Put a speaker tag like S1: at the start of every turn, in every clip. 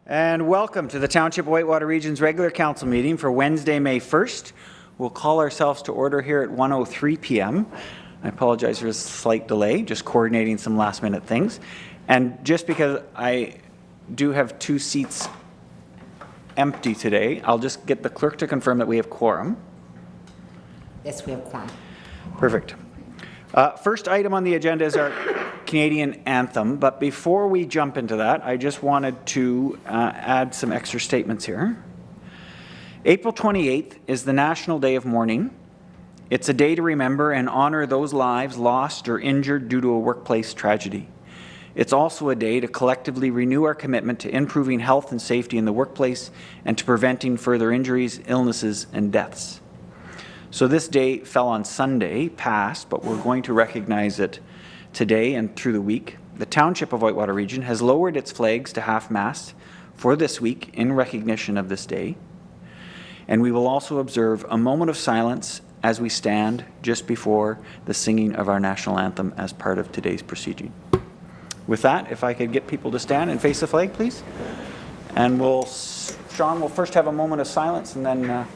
S1: And welcome to the Township of Whitewater Region's regular council meeting for Wednesday, May 1st. We'll call ourselves to order here at 1:03 p.m. I apologize for a slight delay, just coordinating some last minute things. And just because I do have 2 seats empty today, I'll just get the clerk to confirm that we have quorum.
S2: Yes, we have quorum.
S1: Perfect. First item on the agenda is our Canadian Anthem, but before we jump into that, I just wanted to add some extra statements here. April 28th is the National Day of Mourning. It's a day to remember and honor those lives lost or injured due to a workplace tragedy. It's also a day to collectively renew our commitment to improving health and safety in the workplace and to preventing further injuries, illnesses, and deaths. So this day fell on Sunday, past, but we're going to recognize it today and through the week. The Township of Whitewater Region has lowered its flags to half-mast for this week in recognition of this day. And we will also observe a moment of silence as we stand just before the singing of our national anthem as part of today's proceeding. With that, if I could get people to stand and face the flag, please. And Sean will first have a moment of silence and then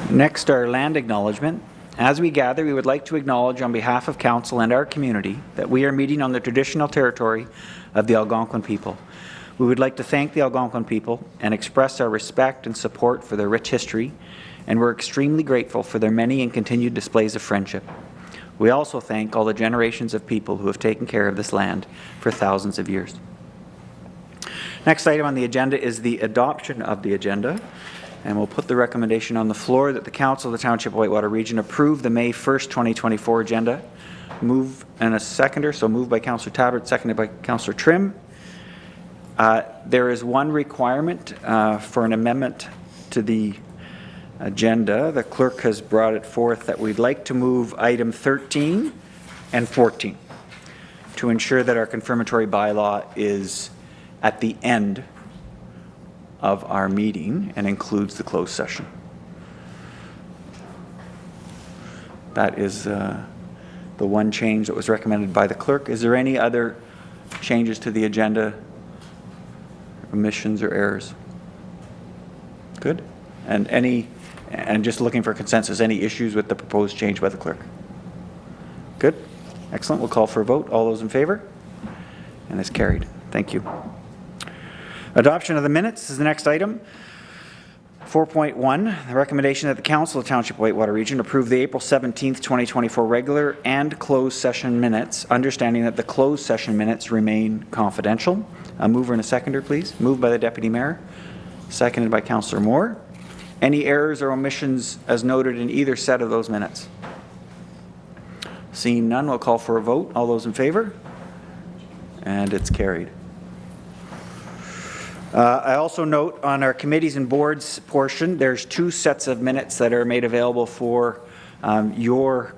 S1: next, our land acknowledgement. As we gather, we would like to acknowledge on behalf of Council and our community that we are meeting on the traditional territory of the Algonquin people. We would like to thank the Algonquin people and express our respect and support for their rich history, and we're extremely grateful for their many and continued displays of friendship. We also thank all the generations of people who have taken care of this land for thousands of years. Next item on the agenda is the adoption of the agenda. And we'll put the recommendation on the floor that the Council of the Township of Whitewater Region approve the May 1st, 2024 agenda. Move and a seconder, so moved by Councillor Tabbert, seconded by Councillor Trim. There is one requirement for an amendment to the agenda. The clerk has brought it forth that we'd like to move item 13 and 14 to ensure that our confirmatory bylaw is at the end of our meeting and includes the closed session. That is the one change that was recommended by the clerk. Is there any other changes to the agenda, omissions or errors? Good. And just looking for consensus, any issues with the proposed change by the clerk? Good. Excellent. We'll call for a vote. All those in favor? And it's carried. Thank you. Adoption of the minutes is the next item. 4.1, the recommendation that the Council of the Township of Whitewater Region approve the April 17th, 2024 regular and closed session minutes, understanding that the closed session minutes remain confidential. A mover and a seconder, please. Moved by the Deputy Mayor, seconded by Councillor Moore. Any errors or omissions as noted in either set of those minutes? Seeing none, we'll call for a vote. All those in favor? And it's carried. I also note on our committees and boards portion, there's 2 sets of minutes that are made available for your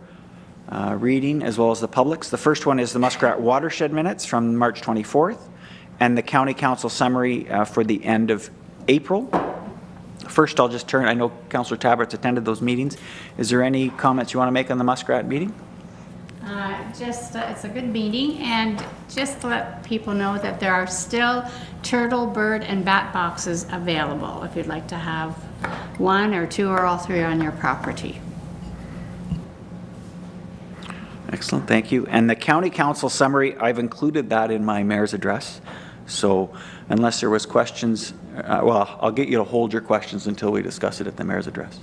S1: reading as well as the public's. The first one is the Muskrat Watershed minutes from March 24th and the County Council summary for the end of April. First, I'll just turn, I know Councillor Tabbert's attended those meetings. Is there any comments you want to make on the Muskrat meeting?
S3: It's a good meeting, and just to let people know that there are still turtle, bird, and bat boxes available if you'd like to have one or two or all three on your property.
S1: Excellent, thank you. And the County Council summary, I've included that in my mayor's address. So unless there was questions, well, I'll get you to hold your questions until we discuss it at the mayor's address.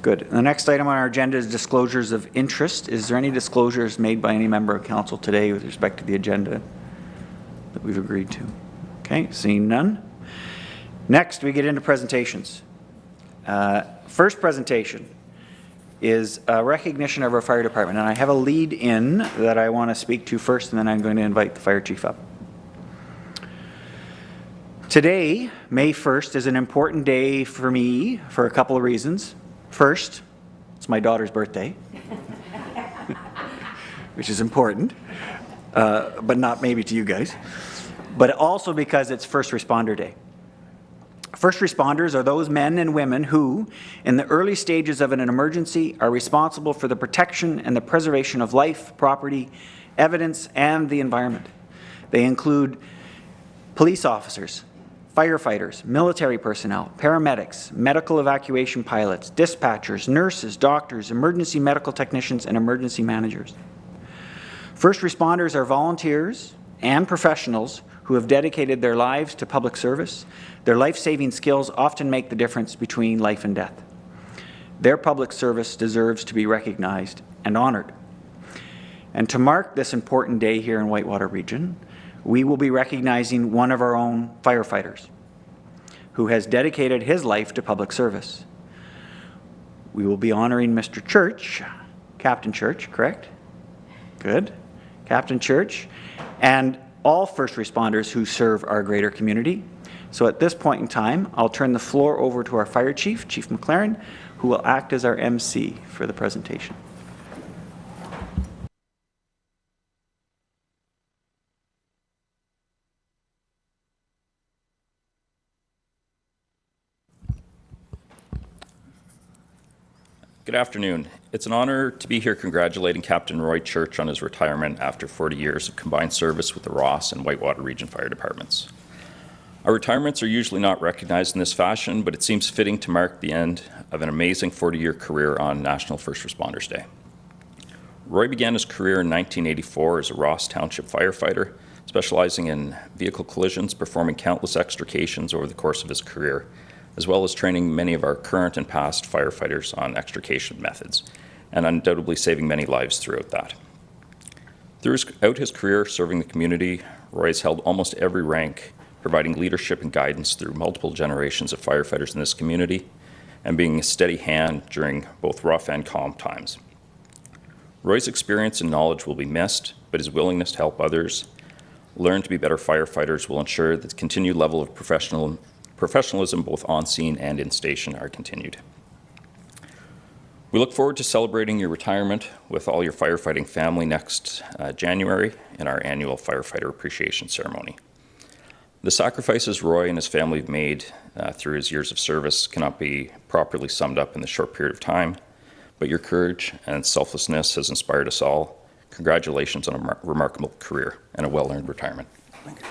S1: Good. The next item on our agenda is disclosures of interest. Is there any disclosures made by any member of council today with respect to the agenda that we've agreed to? Okay, seeing none. Next, we get into presentations. First presentation is a recognition of our fire department. And I have a lead in that I want to speak to first, and then I'm going to invite the fire chief up. Today, May 1st, is an important day for me for a couple of reasons. First, it's my daughter's birthday, which is important, but not maybe to you guys, but also because it's First Responder Day. First responders are those men and women who, in the early stages of an emergency, are responsible for the protection and the preservation of life, property, evidence, and the environment. They include police officers, firefighters, military personnel, paramedics, medical evacuation pilots, dispatchers, nurses, doctors, emergency medical technicians, and emergency managers. First responders are volunteers and professionals who have dedicated their lives to public service. Their life-saving skills often make the difference between life and death. Their public service deserves to be recognized and honored. And to mark this important day here in Whitewater Region, we will be recognizing one of our own firefighters who has dedicated his life to public service. We will be honoring Mr. Church, Captain Church, correct? Good. Captain Church, and all first responders who serve our greater community. So at this point in time, I'll turn the floor over to our fire chief, Chief McLaren, who will act as our MC for the presentation.
S4: Good afternoon. It's an honor to be here congratulating Captain Roy Church on his retirement after 40 years of combined service with the Ross and Whitewater Region Fire Departments. Our retirements are usually not recognized in this fashion, but it seems fitting to mark the end of an amazing 40-year career on National First Responders Day. Roy began his career in 1984 as a Ross Township firefighter, specializing in vehicle collisions, performing countless extrications over the course of his career, as well as training many of our current and past firefighters on extrication methods, and undoubtedly saving many lives throughout that. Throughout his career serving the community, Roy has held almost every rank, providing leadership and guidance through multiple generations of firefighters in this community, and being a steady hand during both rough and calm times. Roy's experience and knowledge will be missed, but his willingness to help others learn to be better firefighters will ensure that the continued level of professionalism both on scene and in station are continued. We look forward to celebrating your retirement with all your firefighting family next January in our annual Firefighter Appreciation Ceremony. The sacrifices Roy and his family have made through his years of service cannot be properly summed up in the short period of time, but your courage and selflessness has inspired us all. Congratulations on a remarkable career and a well-earned retirement. Thank you.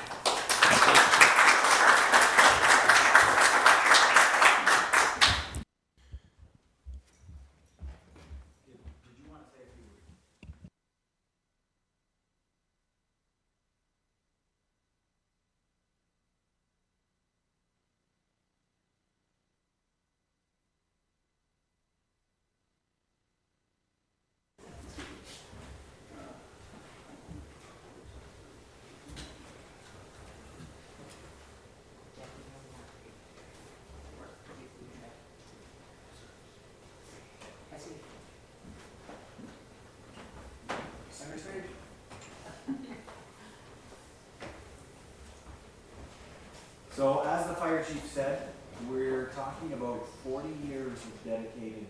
S1: So as the fire chief said, we're talking about 40 years of dedicated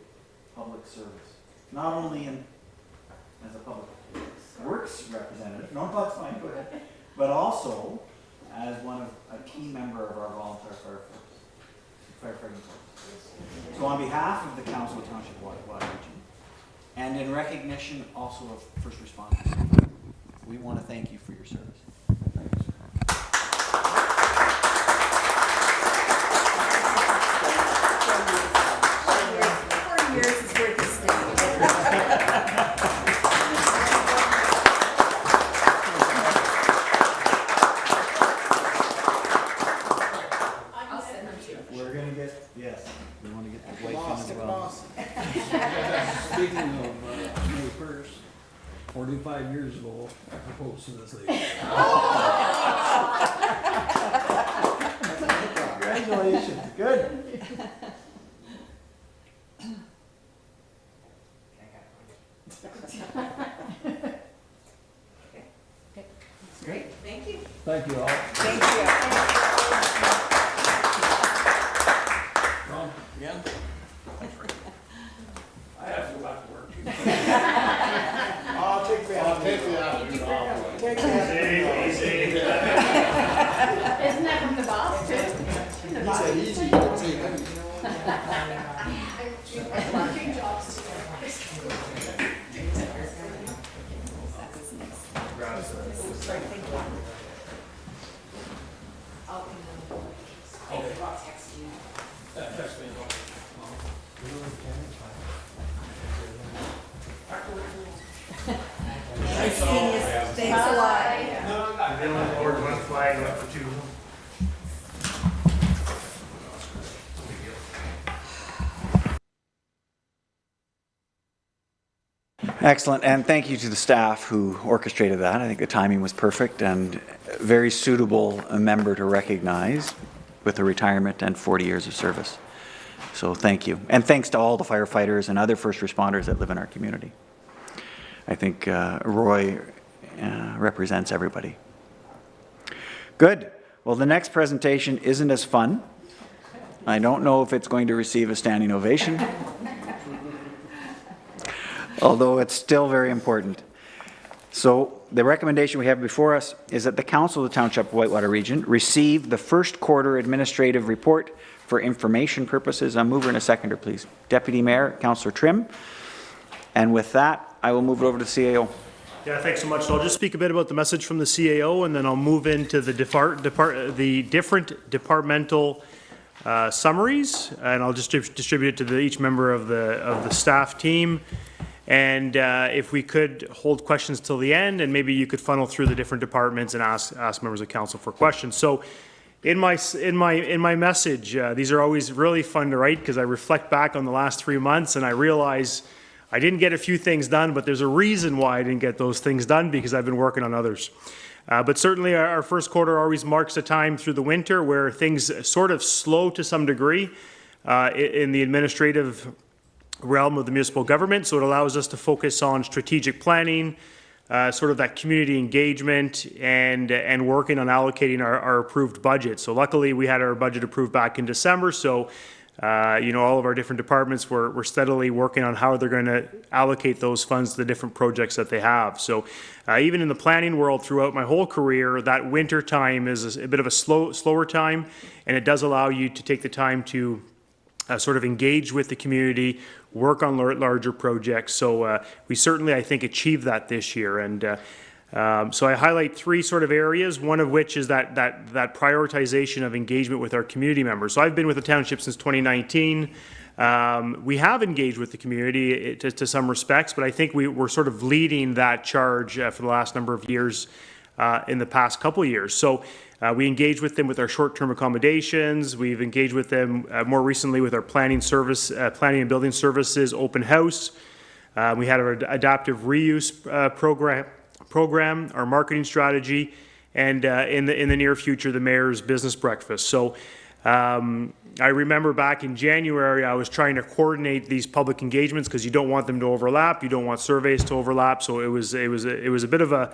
S1: public service, not only in as a public works representative, no, that's fine, go ahead, but also as a key member of our volunteer firefighting force. So on behalf of the Council of Township Whitewater Region, and in recognition also of first responders, we want to thank you for your service. Thanks.
S2: 4 years is worth the stay.
S1: We're going to get, yes, we want to get the wife in as well.
S5: Speaking of May 1st, 45 years ago, I proposed to this lady.
S1: Congratulations, good.
S2: Great, thank you.
S5: Thank you all.
S2: Thank you.
S5: Ron, again? I have to go back to work.
S6: I'll take the afternoon off. Take the afternoon off.
S3: Isn't that from the boss too?
S6: He said easy, don't say heavy.
S5: Text me.
S2: Thanks a lot.
S6: They only lowered one flag up for 2.
S1: Excellent, and thank you to the staff who orchestrated that. I think the timing was perfect and very suitable a member to recognize with a retirement and 40 years of service. So thank you. And thanks to all the firefighters and other first responders that live in our community. I think Roy represents everybody. Good. Well, the next presentation isn't as fun. I don't know if it's going to receive a standing ovation, although it's still very important. So the recommendation we have before us is that the Council of the Township of Whitewater Region receive the first quarter administrative report for information purposes. A mover and a seconder, please. Deputy Mayor, Councillor Trim. And with that, I will move it over to the CAO.
S7: Yeah, thanks so much. So I'll just speak a bit about the message from the CAO, and then I'll move into the different departmental summaries, and I'll just distribute it to each member of the staff team. And if we could hold questions till the end, and maybe you could funnel through the different departments and ask members of council for questions. So in my message, these are always really fun to write because I reflect back on the last 3 months and I realize I didn't get a few things done, but there's a reason why I didn't get those things done, because I've been working on others. But certainly our first quarter always marks a time through the winter where things sort of slow to some degree in the administrative realm of the municipal government. So it allows us to focus on strategic planning, sort of that community engagement, and working on allocating our approved budget. So luckily we had our budget approved back in December. So all of our different departments were steadily working on how they're going to allocate those funds to the different projects that they have. So even in the planning world throughout my whole career, that winter time is a bit of a slower time, and it does allow you to take the time to sort of engage with the community, work on larger projects. So we certainly, I think, achieved that this year. And so I highlight 3 sort of areas, one of which is that prioritization of engagement with our community members. So I've been with the township since 2019. We have engaged with the community to some respects, but I think we're sort of leading that charge for the last number of years in the past couple of years. So we engage with them with our short-term accommodations. We've engaged with them more recently with our planning and building services open house. We had our adaptive reuse program, our marketing strategy, and in the near future, the mayor's business breakfast. So I remember back in January, I was trying to coordinate these public engagements because you don't want them to overlap, you don't want surveys to overlap. So it was a bit of a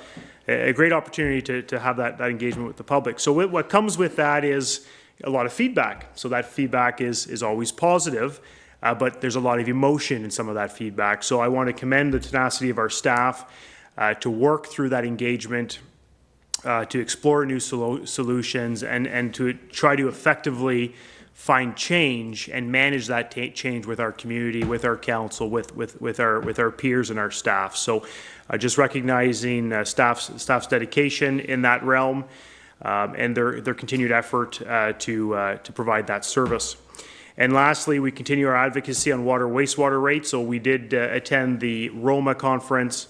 S7: great opportunity to have that engagement with the public. So what comes with that is a lot of feedback. So that feedback is always positive. but there's a lot of emotion in some of that feedback. So I want to commend the tenacity of our staff to work through that engagement, to explore new solutions, and to try to effectively find change and manage that change with our community, with our council, with our peers and our staff. So just recognizing staff's dedication in that realm, and their continued effort to provide that service. And lastly, we continue our advocacy on wastewater rates. So we did attend the ROMA conference,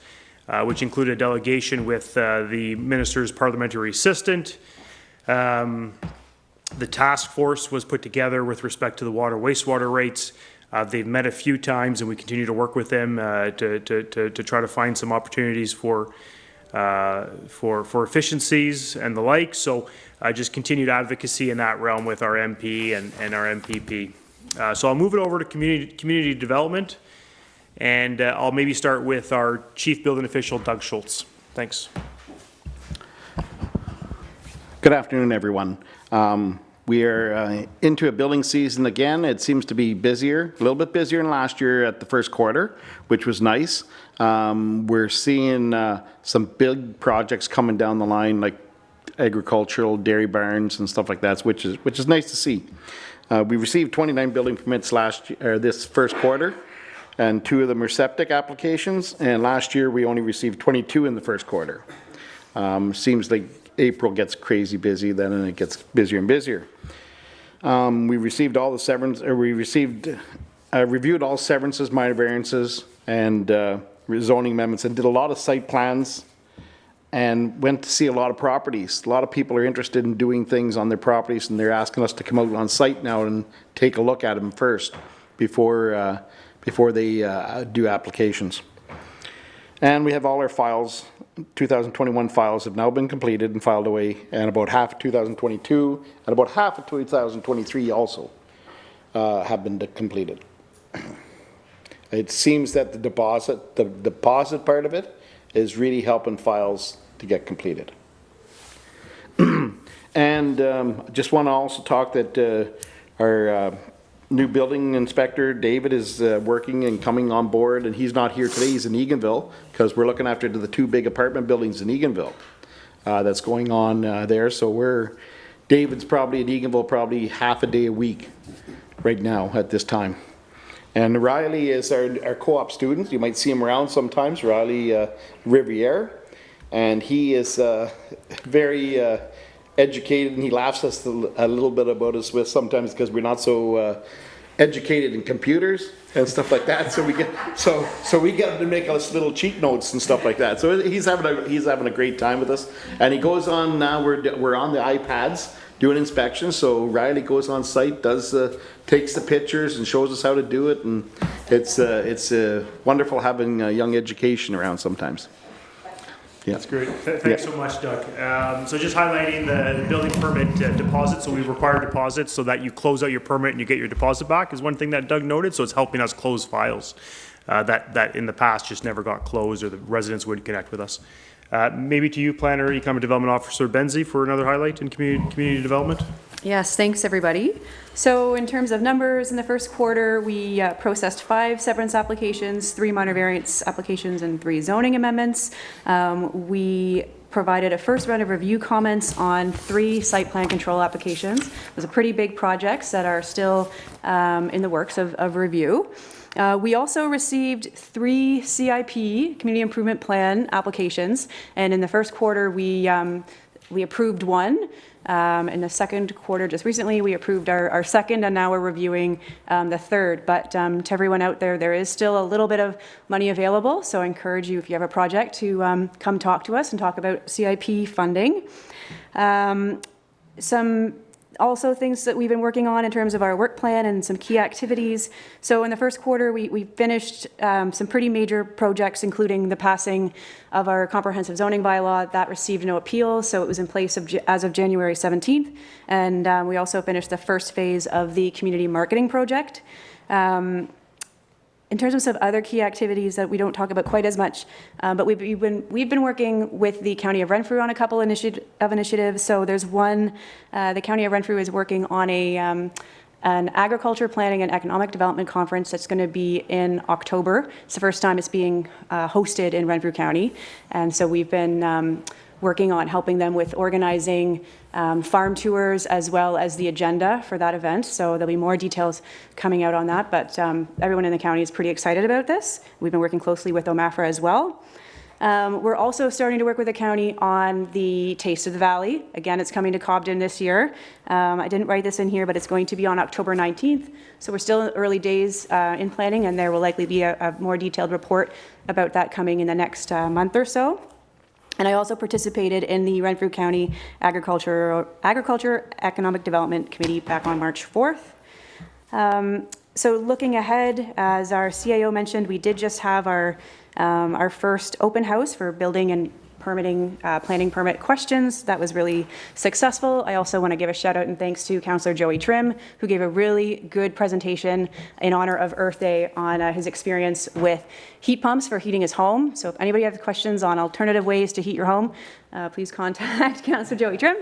S7: which included a delegation with the minister's parliamentary assistant. The task force was put together with respect to the wastewater rates. They've met a few times, and we continue to work with them to try to find some opportunities for efficiencies and the like. So just continued advocacy in that realm with our MP and our MPP. So I'll move it over to community development, and I'll maybe start with our Chief Building Official, Doug Schultz. Thanks.
S6: Good afternoon, everyone. We are into a building season again. It seems to be busier, a little bit busier than last year at the first quarter, which was nice. We're seeing some big projects coming down the line, like agricultural, dairy barns and stuff like that, which is nice to see. We received 29 building permits this first quarter, and 2 of them were septic applications, and last year we only received 22 in the first quarter. Seems like April gets crazy busy then, and it gets busier and busier. We received all the severance, or we reviewed all severances, minor variances, and zoning amendments, and did a lot of site plans, and went to see a lot of properties. A lot of people are interested in doing things on their properties, and they're asking us to come out on site now and take a look at them first before they do applications. And we have all our files. 2021 files have now been completed and filed away, and about half of 2022 and about half of 2023 also have been completed. It seems that the deposit part of it is really helping files to get completed. And just want to also talk that our new building inspector, David, is working and coming on board, and he's not here today. He's in Eganville because we're looking after the 2 big apartment buildings in Eganville that's going on there. So David's probably at Eganville probably half a day a week right now at this time. And Riley is our co-op student. You might see him around sometimes, Riley Riviere, and he is very educated, and he laughs us a little bit about us with sometimes because we're not so educated in computers and stuff like that. So we get him to make us little cheat notes and stuff like that. So he's having a great time with us, and he goes on now. We're on the iPads doing inspections. So Riley goes on site, takes the pictures and shows us how to do it, and it's wonderful having young education around sometimes. Yeah.
S7: That's great. Thanks so much, Doug. So just highlighting the building permit deposit. So we require deposits so that you close out your permit and you get your deposit back is one thing that Doug noted. So it's helping us close files that in the past just never got closed, or the residents wouldn't connect with us. Maybe to you, Planner, Economic Development Officer Benzie, for another highlight in community development.
S8: Yes, thanks everybody. So in terms of numbers, in the first quarter, we processed 5 severance applications, 3 minor variance applications, and 3 zoning amendments. We provided a first round of review comments on 3 site plan control applications. Those are pretty big projects that are still in the works of review. We also received 3 CIP, Community Improvement Plan applications, and in the first quarter we approved 1. In the second quarter, just recently, we approved our second, and now we're reviewing the third. But to everyone out there, there is still a little bit of money available, so I encourage you, if you have a project, to come talk to us and talk about CIP funding. Some also things that we've been working on in terms of our work plan and some key activities. So in the first quarter, we finished some pretty major projects, including the passing of our comprehensive zoning bylaw. That received no appeal, so it was in place as of January 17th. And we also finished the first phase of the community marketing project. In terms of some other key activities that we don't talk about quite as much, but we've been working with the County of Renfrew on a couple initiatives. So there's one, the County of Renfrew is working on an agriculture planning and economic development conference that's going to be in October. It's the first time it's being hosted in Renfrew County. And so we've been working on helping them with organizing farm tours as well as the agenda for that event. So there'll be more details coming out on that, but everyone in the county is pretty excited about this. We've been working closely with OMAFRA as well. We're also starting to work with the county on the Taste of the Valley. Again, it's coming to Cobden this year. I didn't write this in here, but it's going to be on October 19th. So we're still in early days in planning, and there will likely be a more detailed report about that coming in the next month or so. And I also participated in the Renfrew County Agriculture Economic Development Committee back on March 4th. So looking ahead, as our CAO mentioned, we did just have our first open house for building and permitting, planning permit questions. That was really successful. I also want to give a shout out and thanks to Councillor Joey Trim, who gave a really good presentation in honor of Earth Day on his experience with heat pumps for heating his home. So if anybody has questions on alternative ways to heat your home, please contact Councillor Joey Trim.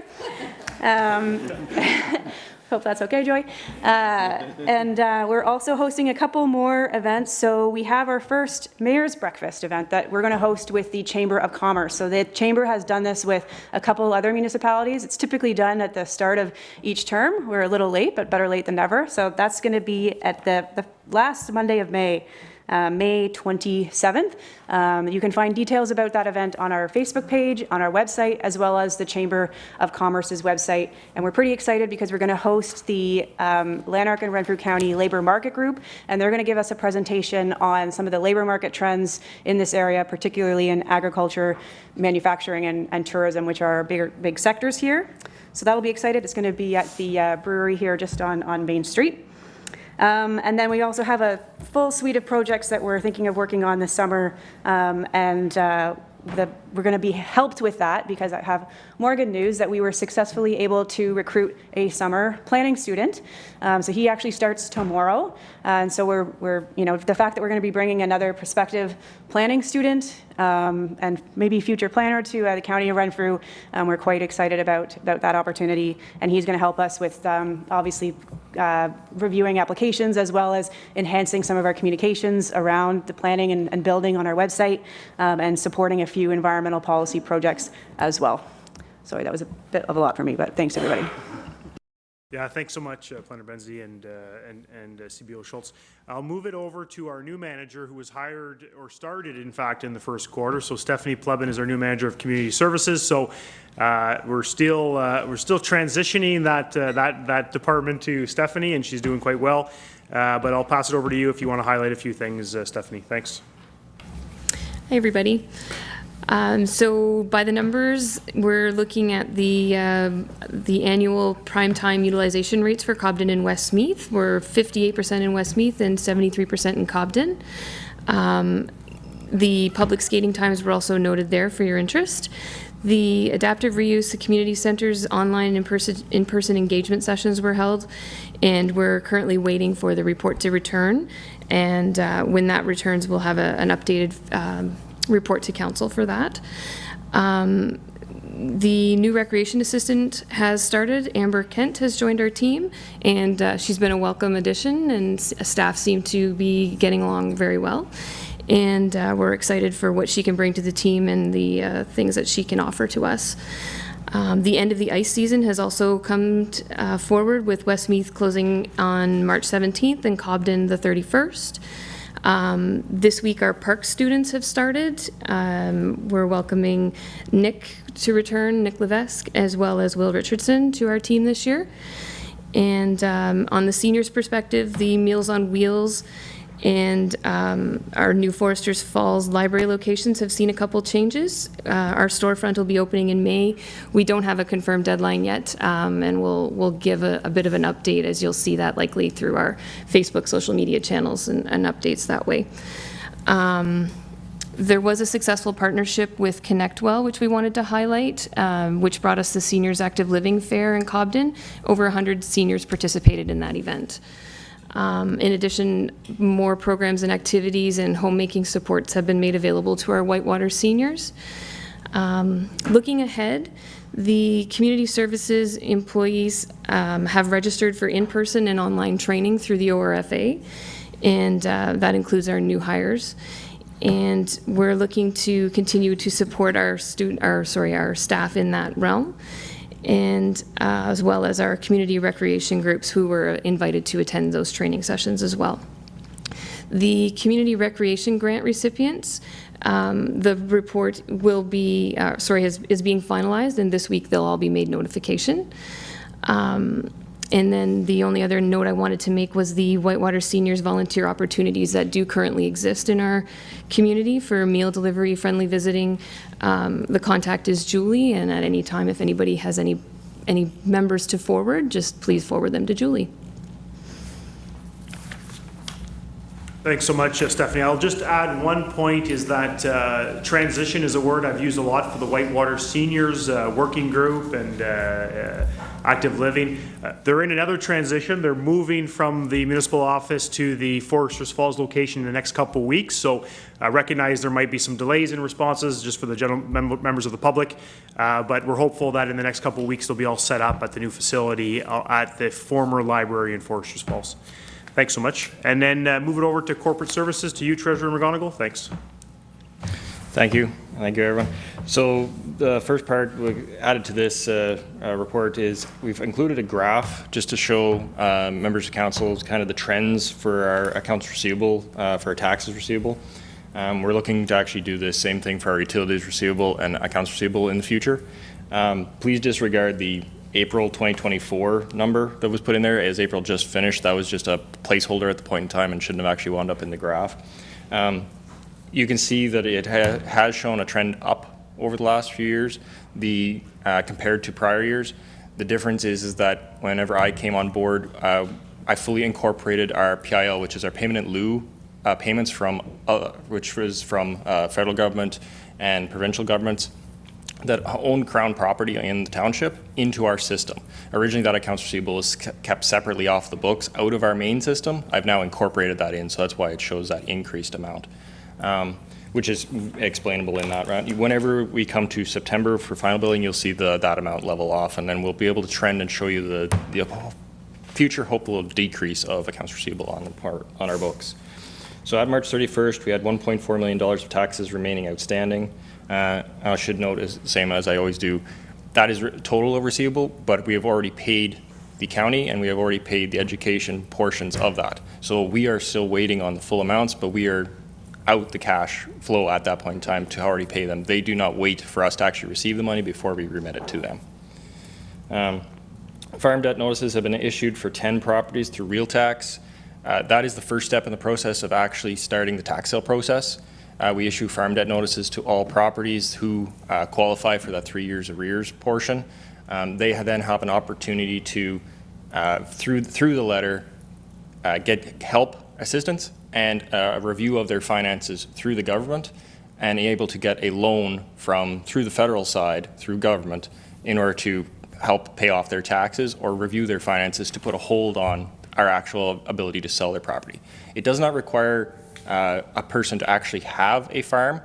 S8: Hope that's okay, Joy. And we're also hosting a couple more events. So we have our first Mayor's Breakfast event that we're going to host with the Chamber of Commerce. So the Chamber has done this with a couple other municipalities. It's typically done at the start of each term. We're a little late, but better late than never. So that's going to be at the last Monday of May. May 27th. You can find details about that event on our Facebook page, on our website, as well as the Chamber of Commerce's website. And we're pretty excited because we're going to host the Lanark and Renfrew County Labour Market Group, and they're going to give us a presentation on some of the labour market trends in this area, particularly in agriculture, manufacturing, and tourism, which are big sectors here. So that'll be excited. It's going to be at the brewery here just on Main Street. And then we also have a full suite of projects that we're thinking of working on this summer, we're going to be helped with that because I have more good news that we were successfully able to recruit a summer planning student. So he actually starts tomorrow. And so we're the fact that we're going to be bringing another prospective planning student and maybe future planner to the County of Renfrew, we're quite excited about that opportunity. And he's going to help us with obviously reviewing applications as well as enhancing some of our communications around the planning and building on our website and supporting a few environmental policy projects as well. Sorry, that was a bit of a lot for me, but thanks everybody.
S7: Yeah, thanks so much, Planner Benzie and CBO Schultz. I'll move it over to our new manager who was hired or started, in fact, in the first quarter. So Stephanie Plebin is our new manager of community services. So we're still transitioning that department to Stephanie, and she's doing quite well. But I'll pass it over to you if you want to highlight a few things, Stephanie. Thanks.
S9: Hi, everybody. So by the numbers, we're looking at the annual prime time utilization rates for Cobden and Westmeath. We're 58% in Westmeath and 73% in Cobden. The public skating times were also noted there for your interest. The adaptive reuse, the community centers, online and in-person engagement sessions were held, and we're currently waiting for the report to return. And when that returns, we'll have an updated report to council for that. The new recreation assistant has started. Amber Kent has joined our team, and she's been a welcome addition, and staff seem to be getting along very well. And we're excited for what she can bring to the team and the things that she can offer to us. The end of the ice season has also come forward, with Westmeath closing on March 17th and Cobden the 31st. This week our park students have started. We're welcoming Nick to return, Nick Levesque, as well as Will Richardson to our team this year. And on the seniors' perspective, the Meals on Wheels and our new Foresters Falls library locations have seen a couple changes. Our storefront will be opening in May. We don't have a confirmed deadline yet, and we'll give a bit of an update, as you'll see that likely through our Facebook social media channels and updates that way. There was a successful partnership with ConnectWell, which we wanted to highlight, which brought us the Seniors Active Living Fair in Cobden. Over 100 seniors participated in that event. In addition, more programs and activities and homemaking supports have been made available to our Whitewater seniors. Looking ahead, The community services employees have registered for in-person and online training through the ORFA, and that includes our new hires. And we're looking to continue to support our staff in that realm, and as well as our community recreation groups who were invited to attend those training sessions as well. The community recreation grant recipients, the report will be, is being finalized, and this week they'll all be made notification. And then the only other note I wanted to make was the Whitewater Seniors volunteer opportunities that do currently exist in our community for meal delivery, friendly visiting. The contact is Julie, and at any time, if anybody has any members to forward, just please forward them to Julie.
S7: Thanks so much, Stephanie. I'll just add one point is that transition is a word I've used a lot for the Whitewater Seniors Working Group and Active Living. They're in another transition. They're moving from the municipal office to the Foresters Falls location in the next couple weeks. So I recognize there might be some delays in responses just for the general members of the public, but we're hopeful that in the next couple weeks they'll be all set up at the new facility at the former library in Foresters Falls. Thanks so much. And then move it over to corporate services to you, Treasurer McGonigal. Thanks.
S10: Thank you. Thank you, everyone. So the first part we added to this report is we've included a graph just to show members of council kind of the trends for our accounts receivable, for our taxes receivable. We're looking to actually do the same thing for our utilities receivable and accounts receivable in the future. Please disregard the April 2024 number that was put in there, as April just finished. That was just a placeholder at the point in time and shouldn't have actually wound up in the graph. You can see that it has shown a trend up over the last few years, compared to prior years. The difference is that whenever I came on board, I fully incorporated our PIL, which is our payment in lieu payments from, which was from federal government and provincial governments that own Crown property in the township, into our system. Originally, that accounts receivable was kept separately off the books out of our main system. I've now incorporated that in, so that's why it shows that increased amount, which is explainable in that round. Whenever we come to September for final billing, you'll see that amount level off, and then we'll be able to trend and show you the future hopeful decrease of accounts receivable on our books. So at March 31st, we had $1.4 million of taxes remaining outstanding. I should note, as same as I always do, that is total of receivable, but we have already paid the county and we have already paid the education portions of that. So we are still waiting on the full amounts, but we are out the cash flow at that point in time to already pay them. They do not wait for us to actually receive the money before we remit it to them. Farm debt notices have been issued for 10 properties through Real Tax. That is the first step in the process of actually starting the tax sale process. We issue farm debt notices to all properties who qualify for that 3 years arrears portion. They then have an opportunity to, through the letter, get help, assistance, and a review of their finances through the government, and able to get a loan through the federal side, through government, in order to help pay off their taxes or review their finances to put a hold on our actual ability to sell their property. It does not require a person to actually have a farm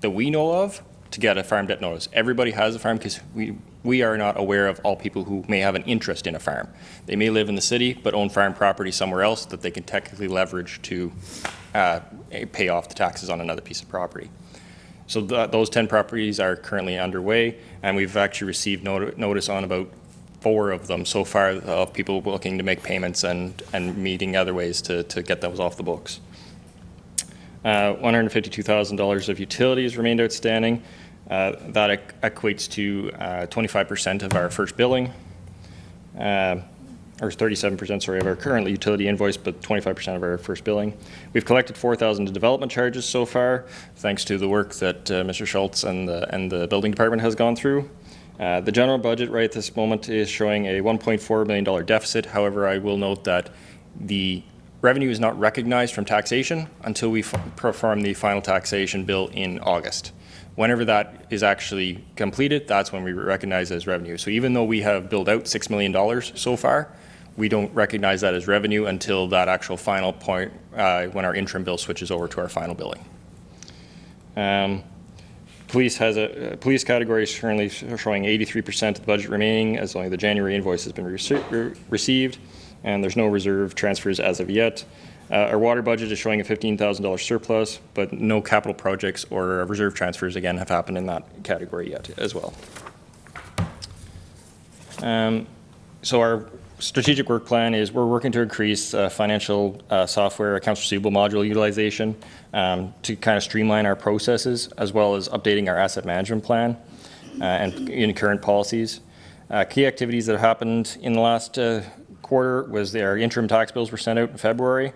S10: that we know of to get a farm debt notice. Everybody has a farm because we are not aware of all people who may have an interest in a farm. They may live in the city but own farm property somewhere else that they can technically leverage to pay off the taxes on another piece of property. So those 10 properties are currently underway, and we've actually received notice on about 4 of them so far of people looking to make payments and meeting other ways to get those off the books. $152,000 of utilities remained outstanding. That equates to 25% of our first billing, or 37%, sorry, of our current utility invoice, but 25% of our first billing. We've collected $4,000 in development charges so far, thanks to the work that Mr. Schultz and the building department has gone through. The general budget right at this moment is showing a $1.4 million deficit. However, I will note that the revenue is not recognized from taxation until we perform the final taxation bill in August. Whenever that is actually completed, that's when we recognize as revenue. So even though we have billed out $6 million so far, we don't recognize that as revenue until that actual final point when our interim bill switches over to our final billing. Police has a police category is currently showing 83% of the budget remaining, as only the January invoice has been received, and there's no reserve transfers as of yet. Our water budget is showing a $15,000 surplus, but no capital projects or reserve transfers again have happened in that category yet as well. So our strategic work plan is we're working to increase financial software accounts receivable module utilization to kind of streamline our processes, as well as updating our asset management plan and in current policies. Key activities that have happened in the last quarter was our interim tax bills were sent out in February.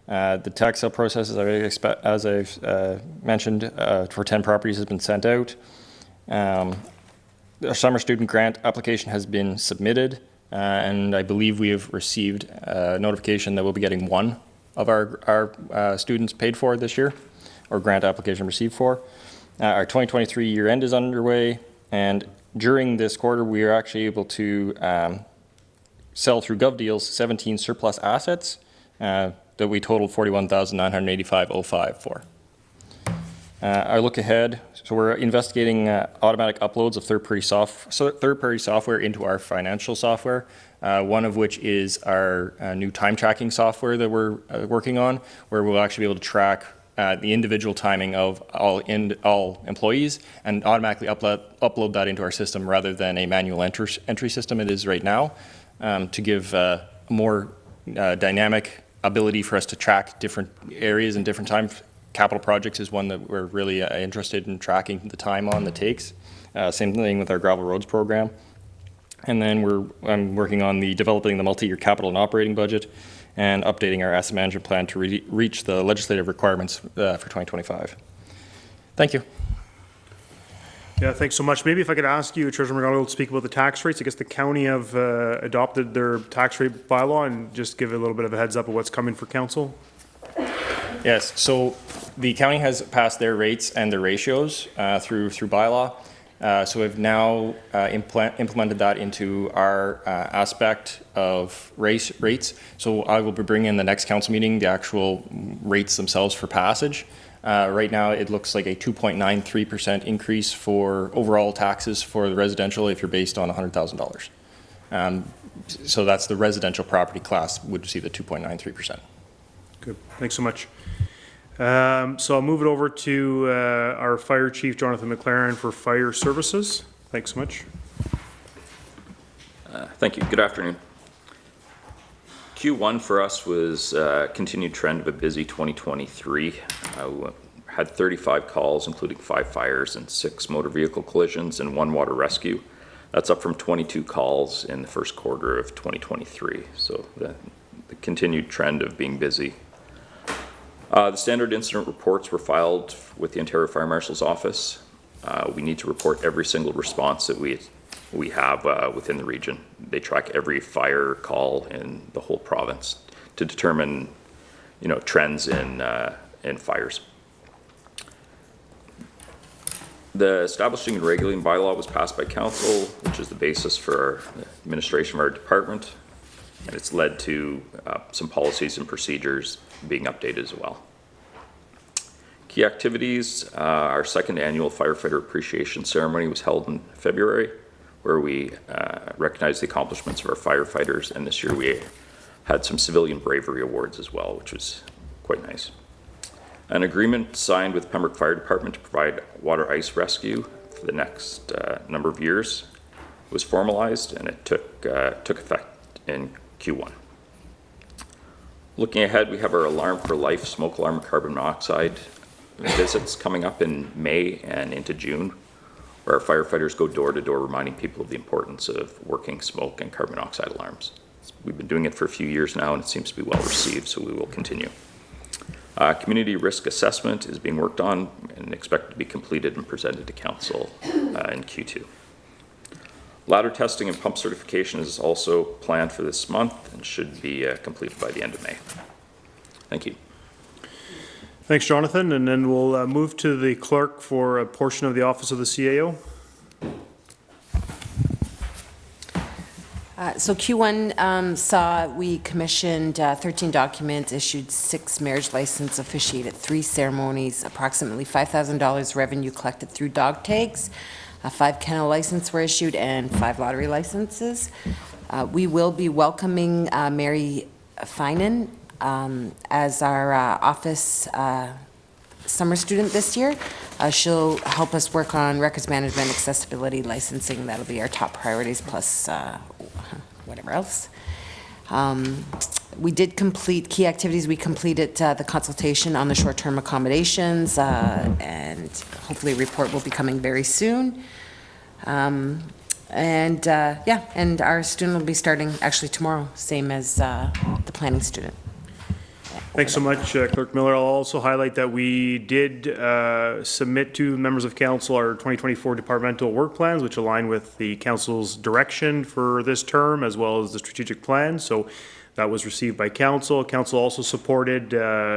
S10: The tax sale process, as I've mentioned, for 10 properties has been sent out. Our summer student grant application has been submitted, and I believe we have received a notification that we'll be getting one of our students paid for this year, or grant application received for. Our 2023 year end is underway, and during this quarter we are actually able to sell through GovDeals 17 surplus assets that we totaled $41,985.05 for. Our look ahead, so we're investigating automatic uploads of third-party software into our financial software, one of which is our new time tracking software that we're working on, where we'll actually be able to track the individual timing of all employees and automatically upload that into our system rather than a manual entry system it is right now, to give a more dynamic ability for us to track different areas and different times. Capital projects is one that we're really interested in tracking the time on that takes. Same thing with our gravel roads program. And then I'm working on developing the multi-year capital and operating budget and updating our asset management plan to reach the legislative requirements for 2025. Thank you.
S7: Yeah, thanks so much. Maybe if I could ask you, Treasurer McGonigal, to speak about the tax rates. I guess the county have adopted their tax rate bylaw, and just give a little bit of a heads up of what's coming for council.
S10: Yes, so the county has passed their rates and their ratios through bylaw. So we've now implemented that into our aspect of rates. So I will be bringing in the next council meeting the actual rates themselves for passage. Right now it looks like a 2.93% increase for overall taxes for the residential if you're based on $100,000. So that's the residential property class would see the 2.93%.
S7: Good, thanks so much. So I'll move it over to our Fire Chief, Jonathan McLaren, for Fire Services. Thanks so much.
S4: Thank you. Good afternoon. Q1 for us was a continued trend of a busy 2023. We had 35 calls, including 5 fires and 6 motor vehicle collisions and 1 water rescue. That's up from 22 calls in the first quarter of 2023. So the continued trend of being busy. The standard incident reports were filed with the Ontario Fire Marshal's office. We need to report every single response that we have within the region. They track every fire call in the whole province to determine, trends in fires. The establishing and regulating bylaw was passed by council, which is the basis for our administration of our department, and it's led to some policies and procedures being updated as well. Key activities, our second annual Firefighter Appreciation Ceremony was held in February, where we recognized the accomplishments of our firefighters, and this year we had some civilian bravery awards as well, which was quite nice. An agreement signed with Pembroke Fire Department to provide water ice rescue for the next number of years was formalized, and it took effect in Q1. Looking ahead, we have our Alarm for Life smoke alarm and carbon monoxide visits coming up in May and into June, where our firefighters go door to door reminding people of the importance of working smoke and carbon monoxide alarms. We've been doing it for a few years now, and it seems to be well received, so we will continue. Community risk assessment is being worked on and expected to be completed and presented to council in Q2. Ladder testing and pump certification is also planned for this month and should be completed by the end of May. Thank you.
S7: Thanks, Jonathan. And then we'll move to the clerk for a portion of the office of the CAO.
S11: So Q1 saw we commissioned 13 documents, issued 6 marriage licenses, officiated 3 ceremonies, approximately $5,000 revenue collected through dog tags, 5 kennel licenses were issued, and 5 lottery licenses. We will be welcoming Mary Finan as our office summer student this year. She'll help us work on records management, accessibility, licensing. That'll be our top priorities, plus whatever else. We did complete key activities. We completed the consultation on the short-term accommodations, and hopefully a report will be coming very soon. And our student will be starting actually tomorrow, same as the planning student.
S7: Thanks so much, Clerk Miller. I'll also highlight that we did submit to members of council our 2024 departmental work plans, which align with the council's direction for this term, as well as the strategic plan. So that was received by council. Council also supported,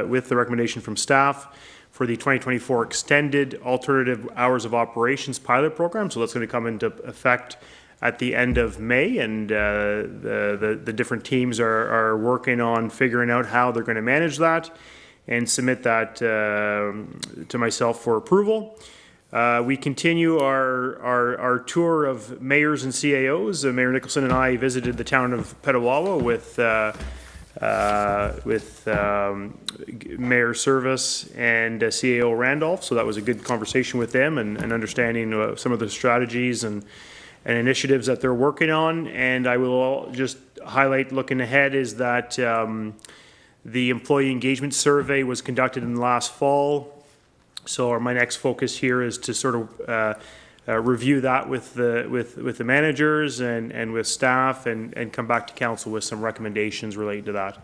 S7: with the recommendation from staff, for the 2024 extended alternative hours of operations pilot program. So that's going to come into effect at the end of May, and the different teams are working on figuring out how they're going to manage that and submit that to myself for approval. We continue our tour of mayors and CAOs. Mayor Nicholson and I visited the town of Petawawa with Mayor Service and CAO Randolph. So that was a good conversation with them and understanding some of the strategies and initiatives that they're working on. And I will just highlight, looking ahead, is that the employee engagement survey was conducted in the last fall. So my next focus here is to sort of review that with the managers and with staff, and come back to council with some recommendations related to that.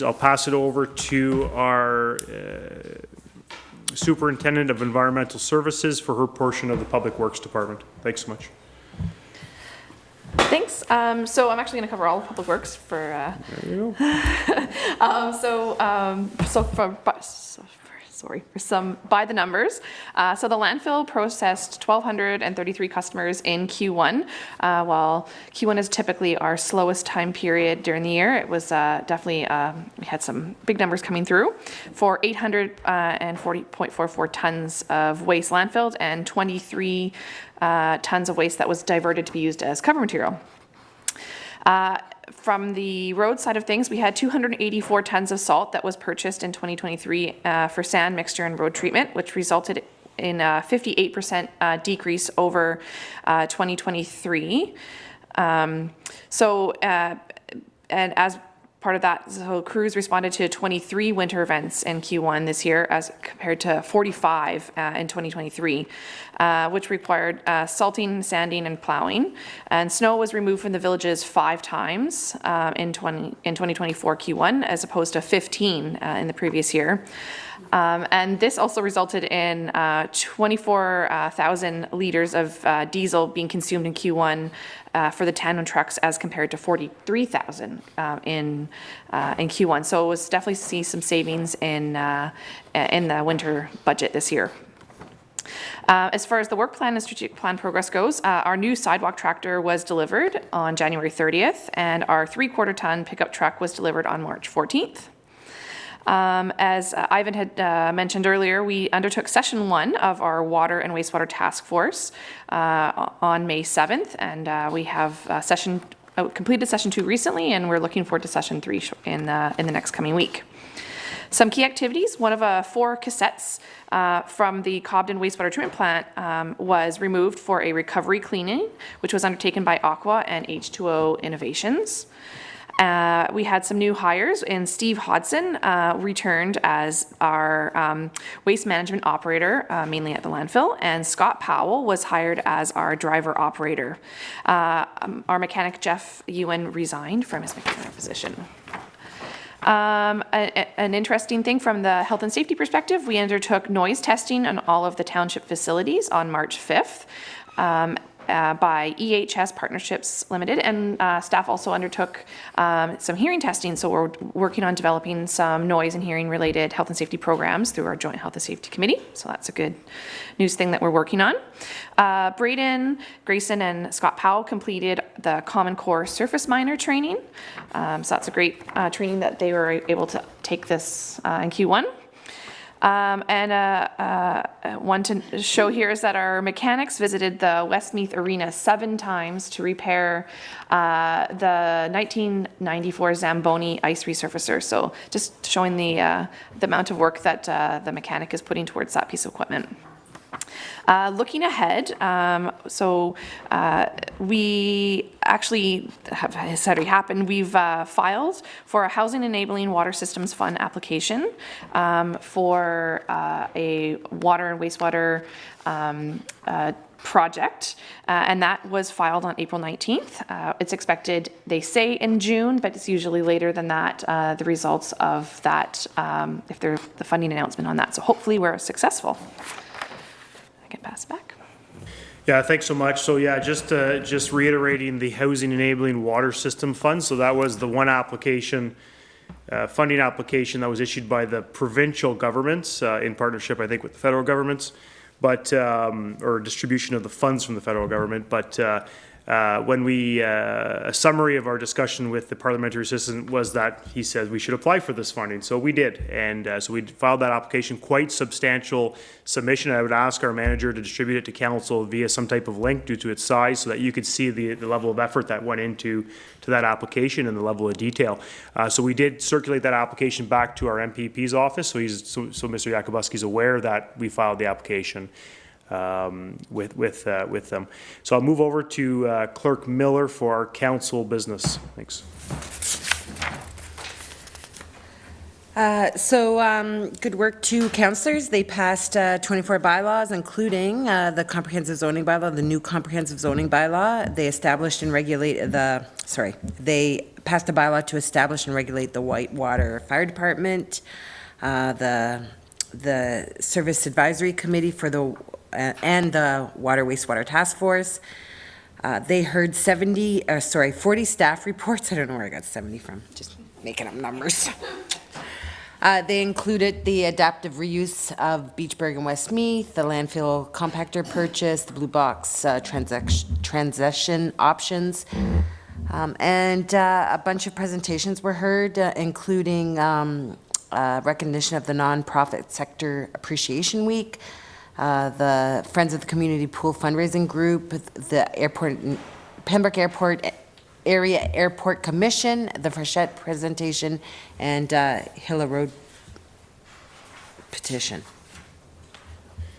S7: I'll pass it over to our Superintendent of Environmental Services for her portion of the Public Works Department. Thanks so much.
S12: Thanks. So I'm actually going to cover all of Public Works for.
S7: There you go.
S12: For some by the numbers. So the landfill processed 1,233 customers in Q1. While Q1 is typically our slowest time period during the year, it was definitely, we had some big numbers coming through for 840.44 tons of waste landfilled and 23 tons of waste that was diverted to be used as cover material. From the road side of things, we had 284 tons of salt that was purchased in 2023 for sand mixture and road treatment, which resulted in a 58% decrease over 2023. And as part of that, so crews responded to 23 winter events in Q1 this year as compared to 45 in 2023, which required salting, sanding, and plowing. And snow was removed from the villages 5 times in 2024 Q1 as opposed to 15 in the previous year. And this also resulted in 24,000 liters of diesel being consumed in Q1 for the tandem trucks as compared to 43,000 in Q1. So it was definitely see some savings in the winter budget this year. As far as the work plan and strategic plan progress goes, our new sidewalk tractor was delivered on January 30th, and our 3/4 ton pickup truck was delivered on March 14th. As Ivan had mentioned earlier, we undertook session 1 of our water and wastewater task force on May 7th, and we have completed session 2 recently, and we're looking forward to session 3 in the next coming week. Some key activities: one of 4 cassettes from the Cobden wastewater treatment plant was removed for a recovery cleaning, which was undertaken by Aqua and H2O Innovations. We had some new hires, and Steve Hodson returned as our waste management operator, mainly at the landfill, and Scott Powell was hired as our driver operator. Our mechanic, Jeff Ewan, resigned from his mechanic position. An interesting thing from the health and safety perspective, we undertook noise testing on all of the township facilities on March 5th. by EHS Partnerships Limited, and staff also undertook some hearing testing. So we're working on developing some noise and hearing related health and safety programs through our Joint Health and Safety Committee. So that's a good news thing that we're working on. Braden, Grayson, and Scott Powell completed the Common Core Surface Miner training. So that's a great training that they were able to take this in Q1. One to show here is that our mechanics visited the Westmeath Arena 7 times to repair the 1994 Zamboni ice resurfacer. So just showing the amount of work that the mechanic is putting towards that piece of equipment. Looking ahead, we actually has already happened. We've filed for a Housing Enabling Water Systems Fund application for a water and wastewater project, and that was filed on April 19th. It's expected, they say in June, but it's usually later than that, the results of that, if there's the funding announcement on that. So hopefully we're successful. I can pass back.
S7: Yeah, thanks so much. So yeah, just reiterating the Housing Enabling Water System Fund. So that was the one application, funding application that was issued by the provincial governments in partnership, I think, with the federal governments, but or distribution of the funds from the federal government. But when we, a summary of our discussion with the parliamentary assistant was that he said we should apply for this funding. So we did. And so we filed that application, quite substantial submission. I would ask our manager to distribute it to council via some type of link due to its size so that you could see the level of effort that went into that application and the level of detail. So we did circulate that application back to our MPP's office. So Mr. Yakubuski's aware that we filed the application with them. So I'll move over to Clerk Miller for our council business. Thanks.
S11: Good work to councillors. They passed 24 bylaws, including the comprehensive zoning bylaw, the new comprehensive zoning bylaw. They established and they passed a bylaw to establish and regulate the Whitewater Fire Department, the Service Advisory Committee for the and the Water Wastewater Task Force. They heard 40 staff reports. I don't know where I got 70 from, just making up numbers. They included the adaptive reuse of Beachburg and Westmeath, the landfill compactor purchase, the blue box transition options, and a bunch of presentations were heard, including recognition of the Nonprofit Sector Appreciation Week, the Friends of the Community Pool fundraising group, the Pembroke Airport Area Airport Commission, the Frechette presentation, and Hilla Road petition.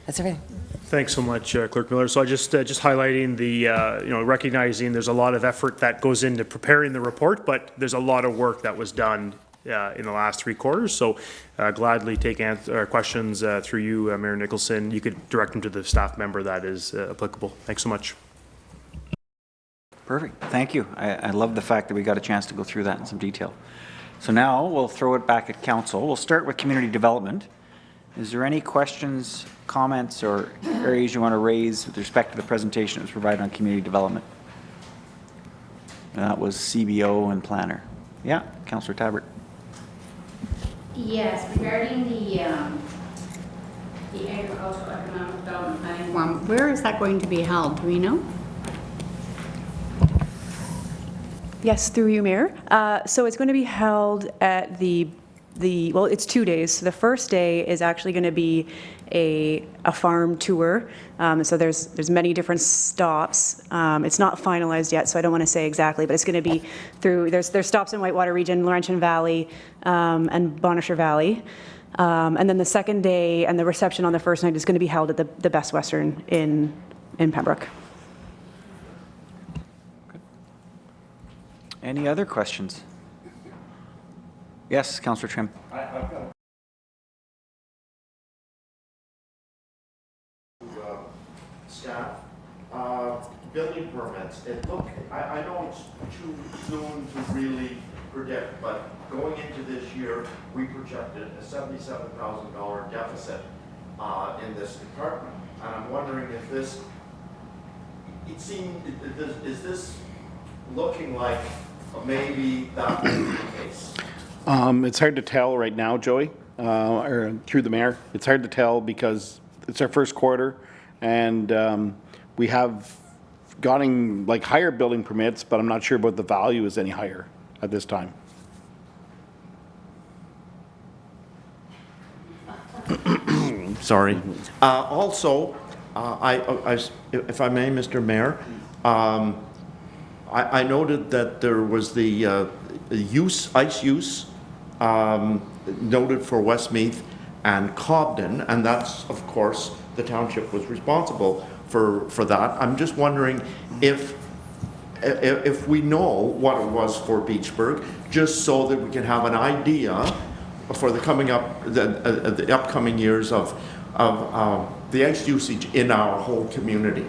S11: That's everything.
S7: Thanks so much, Clerk Miller. So I just highlighting the, recognizing there's a lot of effort that goes into preparing the report, but there's a lot of work that was done in the last 3 quarters. So gladly take questions through you, Mayor Nicholson. You could direct them to the staff member that is applicable. Thanks so much.
S1: Perfect. Thank you. I love the fact that we got a chance to go through that in some detail. So now we'll throw it back at council. We'll start with community development. Is there any questions, comments, or areas you want to raise with respect to the presentation that was provided on community development? And that was CBO and planner. Yeah, Councillor Tabbert.
S3: Yes, regarding the agricultural economic development planning forum, where is that going to be held? Do we know?
S8: Yes, through you, Mayor. So it's going to be held at well, it's 2 days. So the first day is actually going to be a farm tour. So there's many different stops. It's not finalized yet, so I don't want to say exactly, but it's going to be through, there's stops in Whitewater Region, Laurentian Valley, and Bonnechere Valley. And then the second day and the reception on the first night is going to be held at the Best Western in Pembroke.
S1: Any other questions? Yes, Councillor Trim.
S13: I've got staff. Building permits. I know it's too soon to really predict, but going into this year, we projected a $77,000 deficit in this department. And I'm wondering if this it seemed, is this looking like maybe that will be the case?
S6: It's hard to tell right now, Joey, or through the mayor. It's hard to tell because it's our first quarter, and we have gotten like higher building permits, but I'm not sure about the value is any higher at this time.
S13: Sorry. Also, if I may, Mr. Mayor, I noted that there was the ice use noted for Westmeath and Cobden, and that's, of course, the township was responsible for that. I'm just wondering if we know what it was for Beachburg, just so that we can have an idea for the upcoming years of the ice usage in our whole community.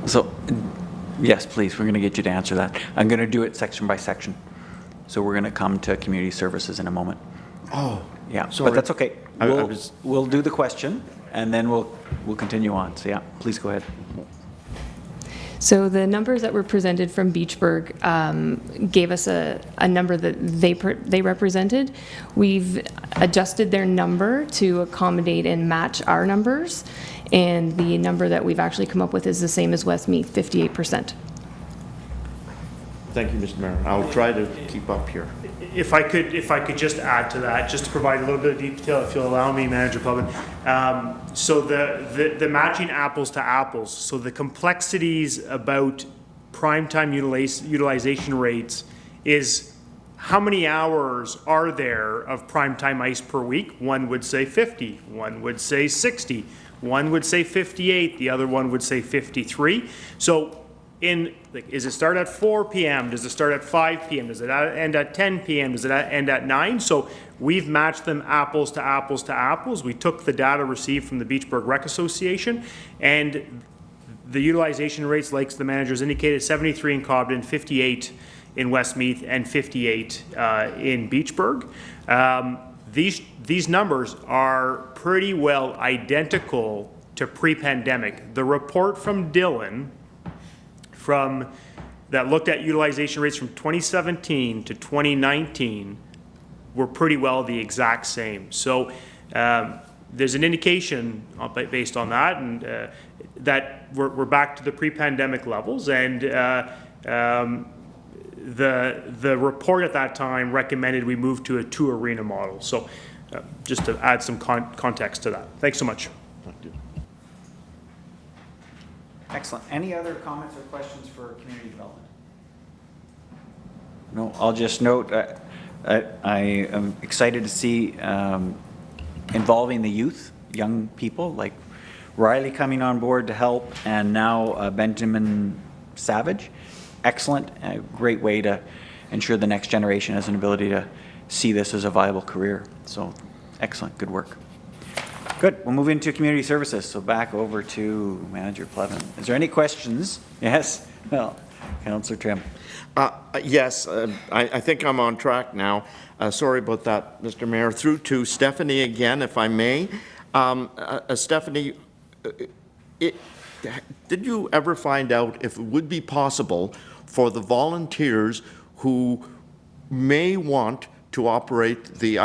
S1: So, yes, please, we're going to get you to answer that. I'm going to do it section by section. So we're going to come to community services in a moment.
S13: Oh,
S1: Yeah,
S13: sorry.
S1: but that's okay.
S13: I
S1: We'll,
S13: was-
S1: we'll do the question, and then we'll continue on. So yeah, please go ahead.
S9: So the numbers that were presented from Beachburg gave us a number that they represented. We've adjusted their number to accommodate and match our numbers, and the number that we've actually come up with is the same as Westmeath, 58%.
S13: Thank you, Mr. Mayor. I'll try to keep up here.
S7: If I could just add to that, just to provide a little bit of detail, if you'll allow me, Manager Plevin. So the matching apples to apples, so the complexities about prime time utilization rates is how many hours are there of prime time ice per week? One would say 50, one would say 60, one would say 58, the other one would say 53. So does it start at 4 p.m.? Does it start at 5 p.m.? Does it end at 10 p.m.? Does it end at 9? So we've matched them apples to apples to apples. We took the data received from the Beachburg Rec Association, and the utilization rates, like the managers indicated, 73 in Cobden, 58 in Westmeath, and 58 in Beachburg. These numbers are pretty well identical to pre-pandemic. The report from Dylan that looked at utilization rates from 2017 to 2019 were pretty well the exact same. So there's an indication based on that, and that we're back to the pre-pandemic levels. And the report at that time recommended we move to a 2-arena model. So just to add some context to that. Thanks so much.
S1: Excellent. Any other comments or questions for community development? No, I'll just note, I am excited to see involving the youth, young people like Riley coming on board to help, and now Benjamin Savage. Excellent, a great way to ensure the next generation has an ability to see this as a viable career. So excellent, good work. Good, we'll move into community services. So back over to Manager Plevin. Is there any questions? Yes, well, Councillor Trim.
S13: Yes, I think I'm on track now. Sorry about that, Mr. Mayor. Through to Stephanie again, if I may. Stephanie, did you ever find out if it would be possible for the volunteers who may want to operate the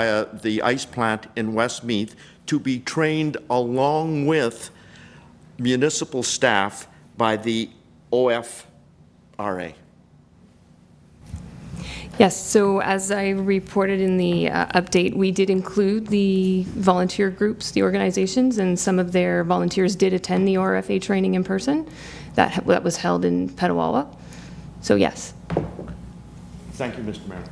S13: ice plant in Westmeath to be trained along with municipal staff by the OFRA?
S9: Yes, so as I reported in the update, we did include the volunteer groups, the organizations, and some of their volunteers did attend the ORFA training in person. That was held in Petawawa. So yes.
S13: Thank you, Mr. Mayor.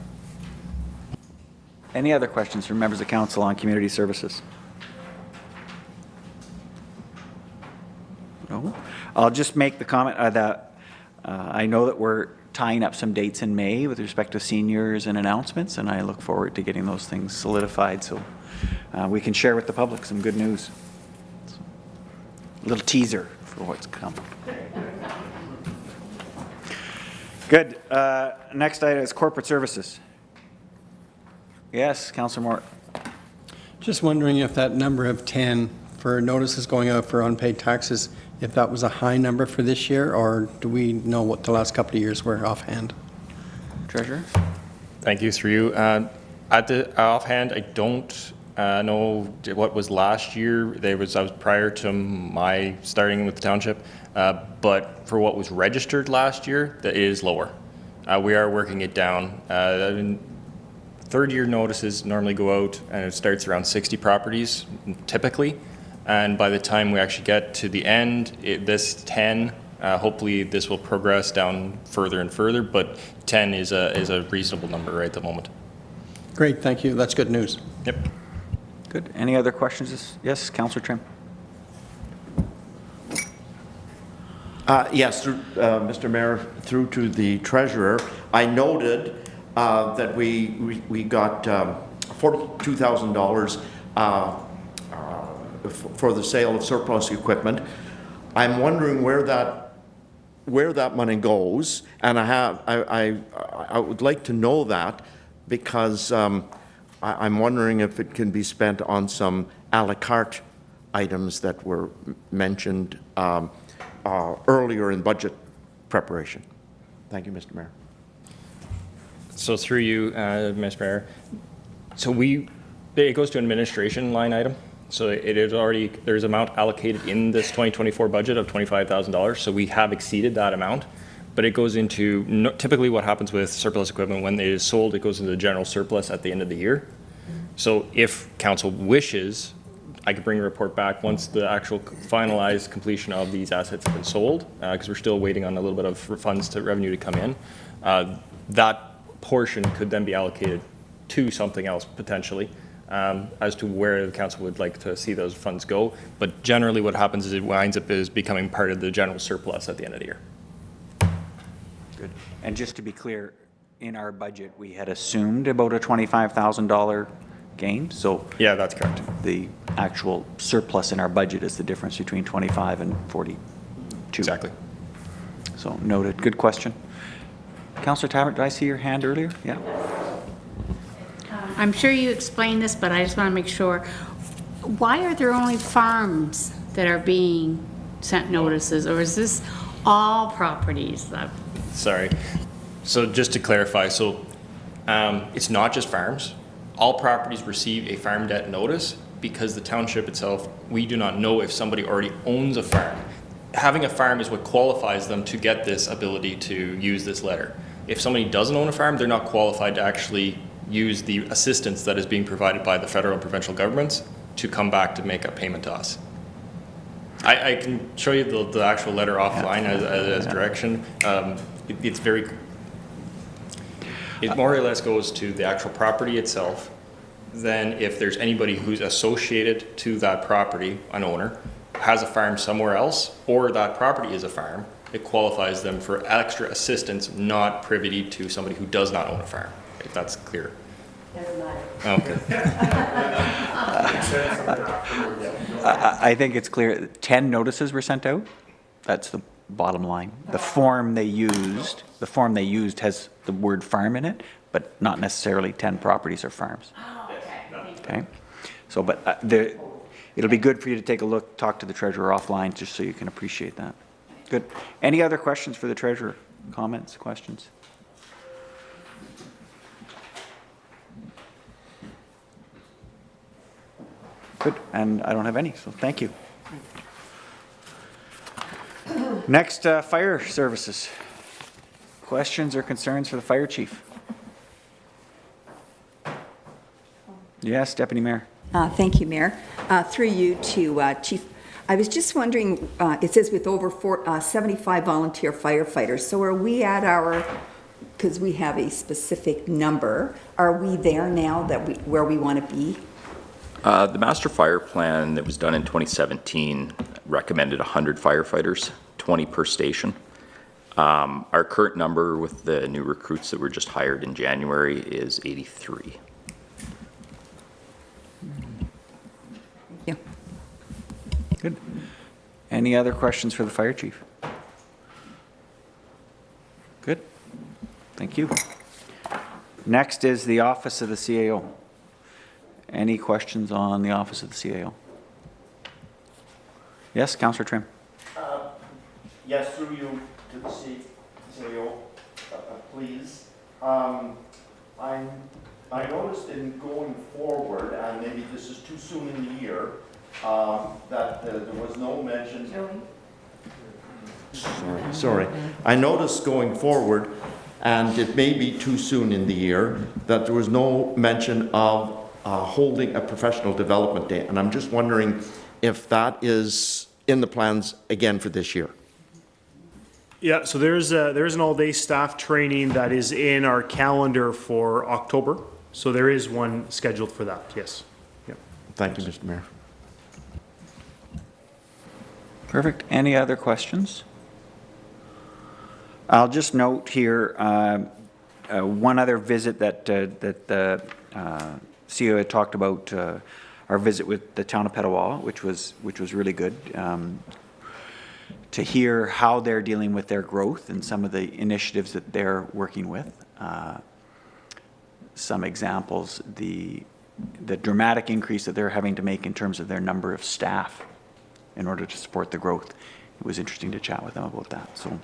S1: Any other questions from members of council on community services? No? I'll just make the comment that I know that we're tying up some dates in May with respect to seniors and announcements, and I look forward to getting those things solidified so we can share with the public some good news. So, a little teaser for what's coming. Good. Next item is corporate services. Yes, Councillor Moore.
S5: Just wondering if that number of 10
S14: for notices going out for unpaid taxes, if that was a high number for this year, or do we know what the last couple of years were offhand?
S1: Treasurer?
S10: Thank you, through you. At the offhand, I don't know what was last year. I was prior to my starting with the township, but for what was registered last year, that is lower. We are working it down. Third-year notices normally go out, and it starts around 60 properties, typically. And by the time we actually get to the end, this 10, hopefully this will progress down further and further, but 10 is a reasonable number right at the moment.
S14: Great, thank you. That's good news.
S10: Yep.
S1: Good. Any other questions? Yes, Councillor Trim.
S13: Yes, Mr. Mayor, through to the treasurer, I noted that we got $42,000 for the sale of surplus equipment. I'm wondering where that money goes, and I would like to know that, because I'm wondering if it can be spent on some a la carte items that were mentioned earlier in budget preparation. Thank you, Mr. Mayor.
S10: So through you, Mr. Mayor, so it goes to administration line item. So it is already, there's amount allocated in this 2024 budget of $25,000. So we have exceeded that amount, but it goes into, typically what happens with surplus equipment, when it is sold, it goes into the general surplus at the end of the year. So if council wishes, I could bring a report back once the actual finalized completion of these assets have been sold, because we're still waiting on a little bit of funds to revenue to come in. That portion could then be allocated to something else potentially, as to where the council would like to see those funds go. But generally what happens is it winds up as becoming part of the general surplus at the end of the year.
S1: Good. And just to be clear, in our budget, we had assumed about a $25,000 gain. So
S10: yeah, that's correct.
S1: The actual surplus in our budget is the difference between 25 and 42.
S10: Exactly.
S1: So noted. Good question. Councillor Tabbert, did I see your hand earlier? Yeah.
S3: I'm sure you explained this, but I just want to make sure. Why are there only farms that are being sent notices, or is this all properties that?
S10: Sorry. So just to clarify, so it's not just farms. All properties receive a farm debt notice because the township itself, we do not know if somebody already owns a farm. Having a farm is what qualifies them to get this ability to use this letter. If somebody doesn't own a farm, they're not qualified to actually use the assistance that is being provided by the federal and provincial governments to come back to make a payment to us. I can show you the actual letter offline as direction. It's very, it more or less goes to the actual property itself. Then if there's anybody who's associated to that property, an owner, has a farm somewhere else, or that property is a farm, it qualifies them for extra assistance, not privy to somebody who does not own a farm, if that's clear. Okay.
S1: I think it's clear. 10 notices were sent out. That's the bottom line. The form they used has the word farm in it, but not necessarily 10 properties are farms. Okay. So, but it'll be good for you to take a look, talk to the treasurer offline, just so you can appreciate that. Good. Any other questions for the treasurer? Comments, questions? Good. And I don't have any, so thank you. Next, fire services. Questions or concerns for the fire chief? Yes, Deputy Mayor.
S2: Thank you, Mayor. Through you to Chief. I was just wondering, it says with over 75 volunteer firefighters, so are we at our, because we have a specific number, are we there now that where we want to be?
S4: The master fire plan that was done in 2017 recommended 100 firefighters, 20 per station. Our current number with the new recruits that were just hired in January is 83.
S2: Thank you.
S1: Good. Any other questions for the fire chief? Good. Thank you. Next is the office of the CAO. Any questions on the office of the CAO? Yes, Councillor Trim.
S13: Yes, through you to the CEO, please. I noticed in going forward, and maybe this is too soon in the year, that there was no mention. Sorry. I noticed going forward, and it may be too soon in the year, that there was no mention of holding a professional development day. And I'm just wondering if that is in the plans again for this year.
S7: Yeah, so there's an all-day staff training that is in our calendar for October. So there is one scheduled for that, yes. Yep.
S13: Thank you, Mr. Mayor.
S1: Perfect. Any other questions? I'll just note here one other visit that the CEO had talked about, our visit with the town of Petawawa, which was really good. To hear how they're dealing with their growth and some of the initiatives that they're working with. Some examples, the dramatic increase that they're having to make in terms of their number of staff in order to support the growth. It was interesting to chat with them about that. So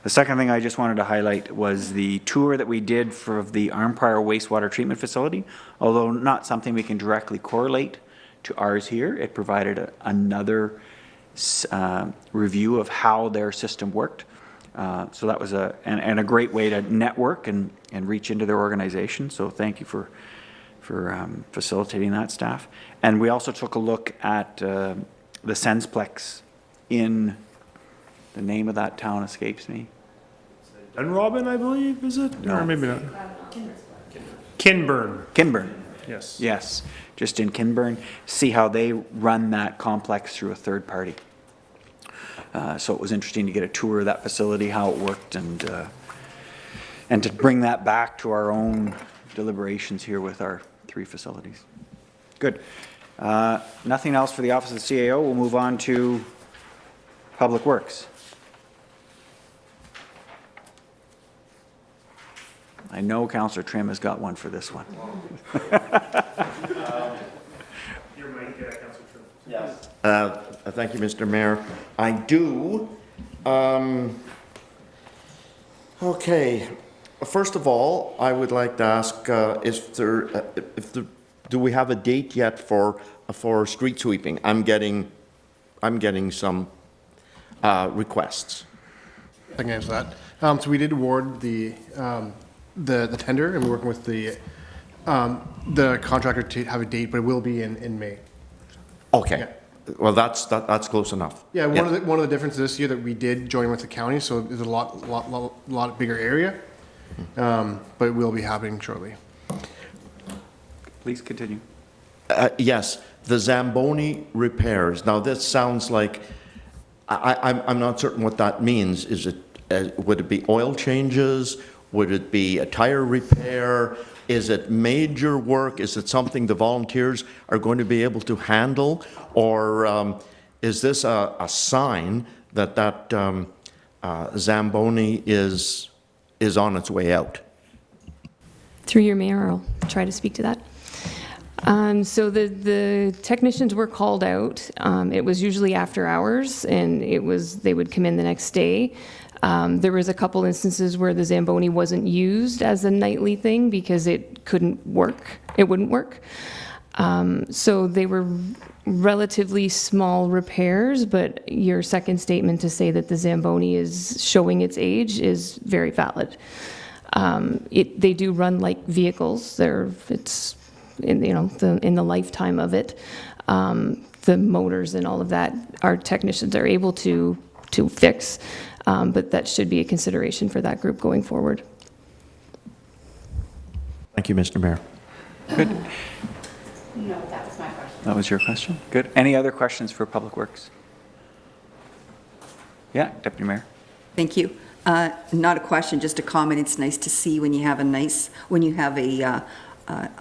S1: the second thing I just wanted to highlight was the tour that we did for the Armpire wastewater treatment facility. Although not something we can directly correlate to ours here, it provided another review of how their system worked. So that was a great way to network and reach into their organization. So thank you for facilitating that, staff. And we also took a look at the Sensplex in, the name of that town escapes me.
S7: Dunrobin, I believe, is it?
S1: No.
S7: Or maybe not. Kinburn.
S1: Kinburn.
S7: Yes.
S1: Yes, just in Kinburn. See how they run that complex through a third party. So it was interesting to get a tour of that facility, how it worked, and to bring that back to our own deliberations here with our 3 facilities. Good. Nothing else for the Office of the CAO. We'll move on to Public Works. I know Councillor Trim has got one for this one.
S7: Your mic, Councillor Trim.
S13: Yes. Thank you, Mr. Mayor. I do. Okay. First of all, I would like to ask do we have a date yet for street sweeping? I'm getting some requests.
S15: I can answer that. So we did award the tender, and we're working with the contractor to have a date, but it will be in May.
S13: Okay.
S15: Yeah.
S13: Well, that's close enough.
S15: Yeah, one of the differences this year that we did join with the county, so there's a lot bigger area, but it will be happening shortly.
S1: Please continue.
S13: Yes, the Zamboni repairs. Now, this sounds like, I'm not certain what that means. Is it, would it be oil changes? Would it be a tire repair? Is it major work? Is it something the volunteers are going to be able to handle? Or is this a sign that Zamboni is on its way out?
S9: Through your mayor, I'll try to speak to that. So the technicians were called out. It was usually after hours, and they would come in the next day. There was a couple instances where the Zamboni wasn't used as a nightly thing because it couldn't work. It wouldn't work. So they were relatively small repairs, but your second statement to say that the Zamboni is showing its age is very valid. They do run like vehicles. It's in the lifetime of it. The motors and all of that, our technicians are able to fix. But that should be a consideration for that group going forward.
S13: Thank you, Mr. Mayor.
S1: Good.
S3: No, that was my question.
S1: That was your question? Good. Any other questions for Public Works? Yeah, Deputy Mayor.
S2: Thank you. Not a question, just a comment. It's nice to see when you have a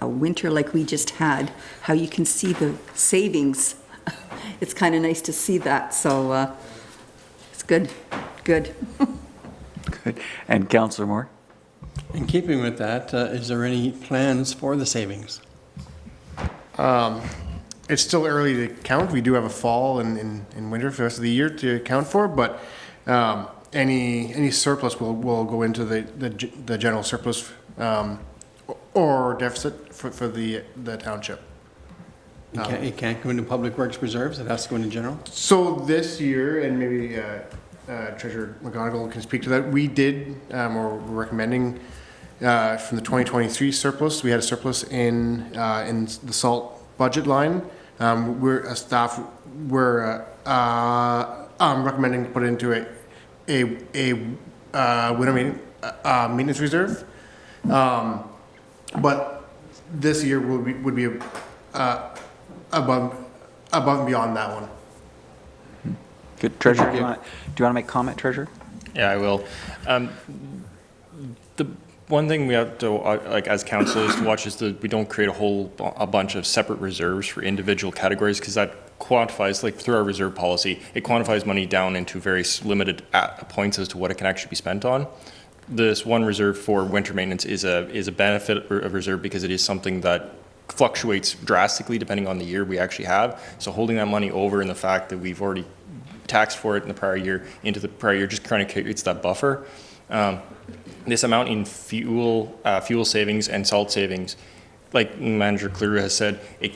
S2: winter like we just had, how you can see the savings. It's kind of nice to see that. So it's good. Good.
S1: Good. And Councillor Moore?
S14: In keeping with that, is there any plans for the savings?
S15: it's still early to count. We do have a fall and winter for the rest of the year to account for, but any surplus will go into the general surplus or deficit for the township.
S14: It can't go into public works reserves, it has to go into general?
S15: So this year, and maybe Treasurer McGonigal can speak to that, we did, or we're recommending from the 2023 surplus, we had a surplus in the salt budget line. We're a staff, we're recommending to put it into a winter maintenance reserve. But this year would be above and beyond that one.
S1: Good. Treasurer, do you want to make comment, Treasurer?
S10: Yeah, I will. The one thing we have to, like as council, is to watch is that we don't create a bunch of separate reserves for individual categories, because that quantifies, like through our reserve policy, it quantifies money down into very limited points as to what it can actually be spent on. This one reserve for winter maintenance is a benefit of reserve because it is something that fluctuates drastically depending on the year we actually have. So holding that money over and the fact that we've already taxed for it in the prior year into the prior year just kind of creates that buffer. This amount in fuel savings and salt savings, like Manager Cleary has said, we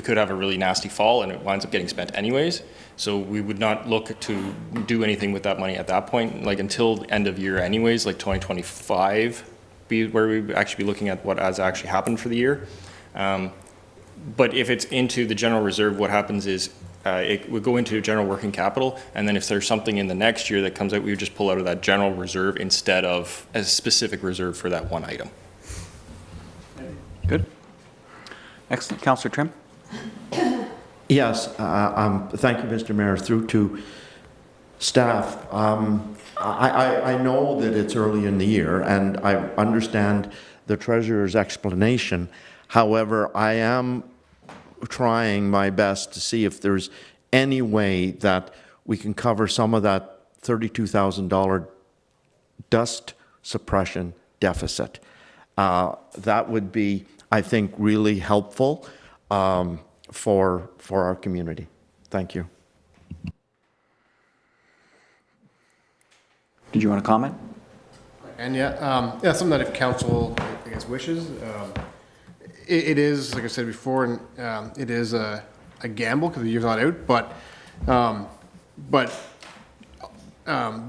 S10: could have a really nasty fall and it winds up getting spent anyways. So we would not look to do anything with that money at that point, like until the end of year anyways, like 2025, where we'd actually be looking at what has actually happened for the year. But if it's into the general reserve, what happens is it would go into general working capital, and then if there's something in the next year that comes out, we would just pull out of that general reserve instead of a specific reserve for that one item.
S1: Good. Excellent. Councillor Trim?
S13: Yes, thank you, Mr. Mayor. Through to staff. I know that it's early in the year, and I understand the treasurer's explanation. However, I am trying my best to see if there's any way that we can cover some of that $32,000 dust suppression deficit. That would be, I think, really helpful for our community. Thank you.
S1: Did you want to comment?
S15: And yeah, something that if council, I guess, wishes, it is, like I said before, and it is a gamble because the year's not out, but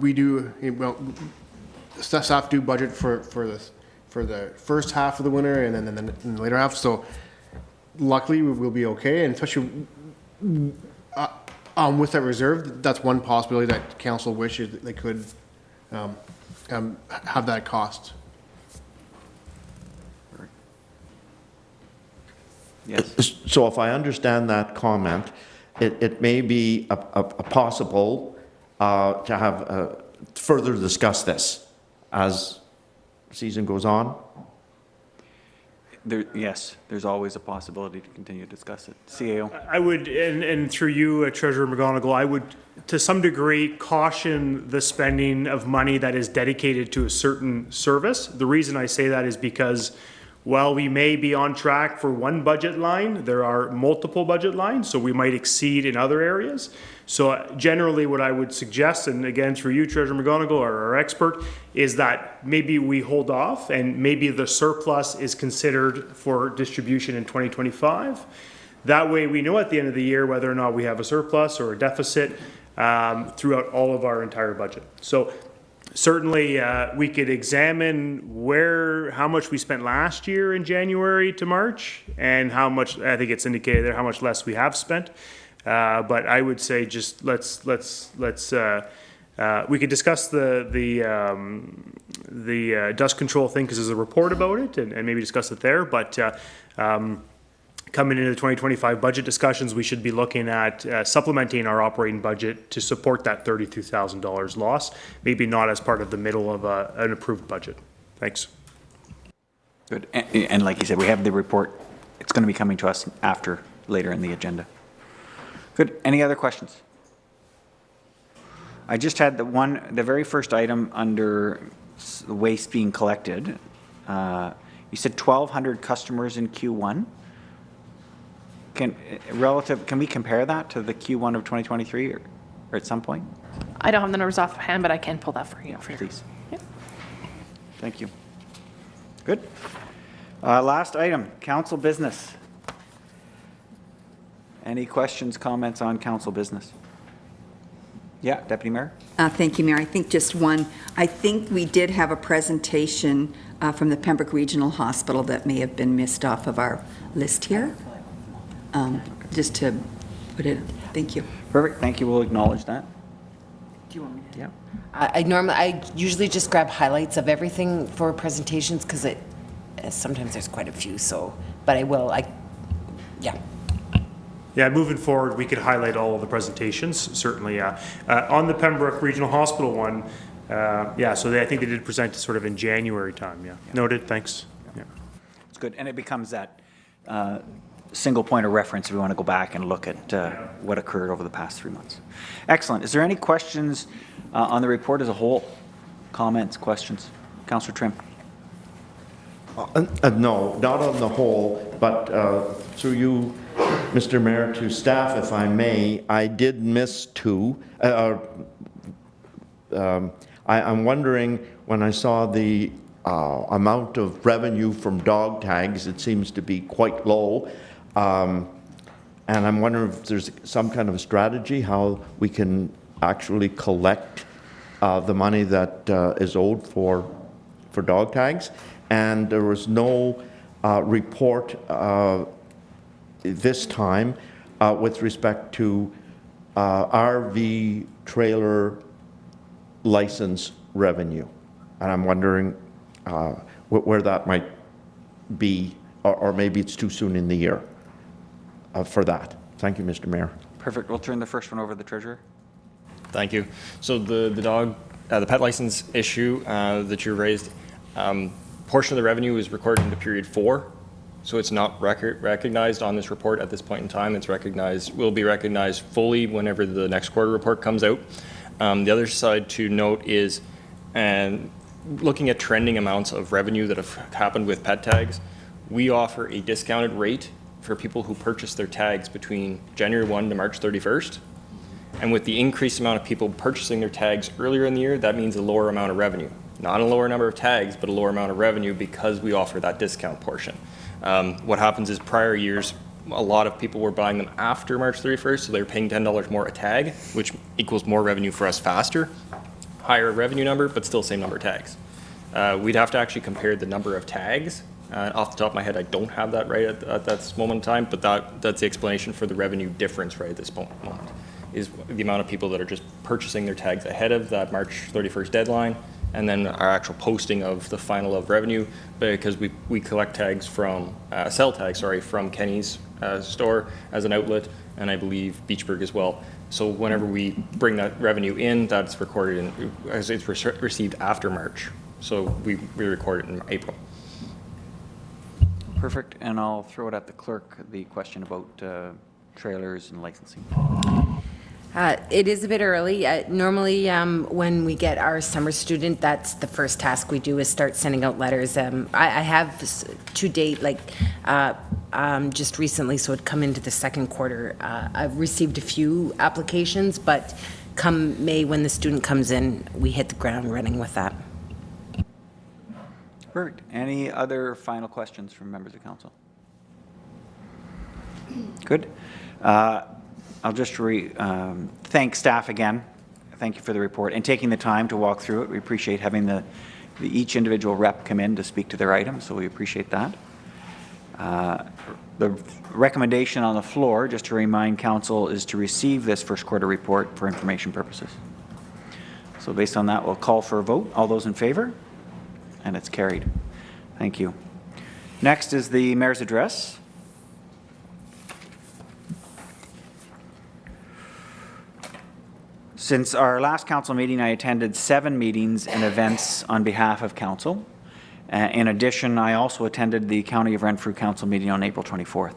S15: we do, well, staff do budget for the first half of the winter and then in the later half. So luckily we'll be okay, and especially with that reserve, that's one possibility that council wishes that they could have that cost.
S1: Yes.
S13: So if I understand that comment, it may be a possible to have further discuss this as season goes on.
S1: Yes, there's always a possibility to continue to discuss it. CAO?
S7: I would, and through you, Treasurer McGonigal, I would, to some degree, caution the spending of money that is dedicated to a certain service. The reason I say that is because while we may be on track for one budget line, there are multiple budget lines, so we might exceed in other areas. So generally what I would suggest, and again through you, Treasurer McGonigal, our expert, is that maybe we hold off and maybe the surplus is considered for distribution in 2025. That way we know at the end of the year whether or not we have a surplus or a deficit throughout all of our entire budget. So certainly we could examine how much we spent last year in January to March and how much, I think it's indicated there, how much less we have spent. But I would say just let's we could discuss the dust control thing because there's a report about it and maybe discuss it there. But coming into the 2025 budget discussions, we should be looking at supplementing our operating budget to support that $32,000 loss, maybe not as part of the middle of an approved budget. Thanks.
S1: Good. And like you said, we have the report. It's going to be coming to us later in the agenda. Good. Any other questions? I just had the very first item under waste being collected. You said 1,200 customers in Q1. Can we compare that to the Q1 of 2023 or at some point?
S12: I don't have the numbers offhand, but I can pull that for you.
S1: Please.
S12: Yep.
S1: Thank you. Good. Last item, council business. Any questions, comments on council business? Yeah, Deputy Mayor?
S2: Thank you, Mayor. I think just one. I think we did have a presentation from the Pembroke Regional Hospital that may have been missed off of our list here. Just to put it, thank you.
S1: Perfect, thank you, we'll acknowledge that.
S2: Do you want me to?
S1: Yeah.
S11: I usually just grab highlights of everything for presentations because sometimes there's quite a few, so, but yeah.
S7: Yeah, moving forward, we could highlight all of the presentations, certainly, yeah. On the Pembroke Regional Hospital one, yeah, so I think they did present sort of in January time, yeah. Noted, thanks. Yeah.
S1: It's good, and it becomes that single point of reference if we want to go back and look at what occurred over the past 3 months. Excellent. Is there any questions on the report as a whole? Comments, questions? Councillor Trim.
S13: No, not on the whole, but through you, Mr. Mayor, to staff, if I may, I did miss two. I'm wondering, when I saw the amount of revenue from dog tags, it seems to be quite low. And I'm wondering if there's some kind of a strategy how we can actually collect the money that is owed for dog tags. And there was no report this time with respect to RV trailer license revenue. And I'm wondering where that might be, or maybe it's too soon in the year for that. Thank you, Mr. Mayor.
S1: Perfect. We'll turn the first one over to the Treasurer.
S10: Thank you. So the pet license issue that you raised, portion of the revenue is recorded into period 4. So it's not recognized on this report at this point in time. It's recognized, will be recognized fully whenever the next quarter report comes out. The other side to note is, and looking at trending amounts of revenue that have happened with pet tags, we offer a discounted rate for people who purchase their tags between January 1 to March 31st. And with the increased amount of people purchasing their tags earlier in the year, that means a lower amount of revenue. Not a lower number of tags, but a lower amount of revenue because we offer that discount portion. What happens is prior years, a lot of people were buying them after March 31st, so they were paying $10 more a tag, which equals more revenue for us faster. Higher revenue number, but still same number of tags. We'd have to actually compare the number of tags. Off the top of my head, I don't have that right at this moment in time, but that's the explanation for the revenue difference right at this moment, is the amount of people that are just purchasing their tags ahead of that March 31st deadline, and then our actual posting of the final of revenue, because we collect tags from, sell tags, sorry, from Kenny's store as an outlet, and I believe Beachburg as well. So whenever we bring that revenue in, that's recorded as it's received after March. So we record it in April.
S1: Perfect. And I'll throw it at the clerk, the question about trailers and licensing.
S11: It is a bit early. Normally, when we get our summer student, that's the first task we do is start sending out letters. I have to date, just recently, so it come into the second quarter. I've received a few applications, but come May, when the student comes in, we hit the ground running with that.
S1: Perfect. Any other final questions from members of council? Good. I'll just thank staff again. Thank you for the report and taking the time to walk through it. We appreciate having each individual rep come in to speak to their item, so we appreciate that. The recommendation on the floor, just to remind council, is to receive this first quarter report for information purposes. So based on that, we'll call for a vote. All those in favor? And it's carried. Thank you. Next is the mayor's address. Since our last council meeting, I attended 7 meetings and events on behalf of council. In addition, I also attended the County of Renfrew Council meeting on April 24th.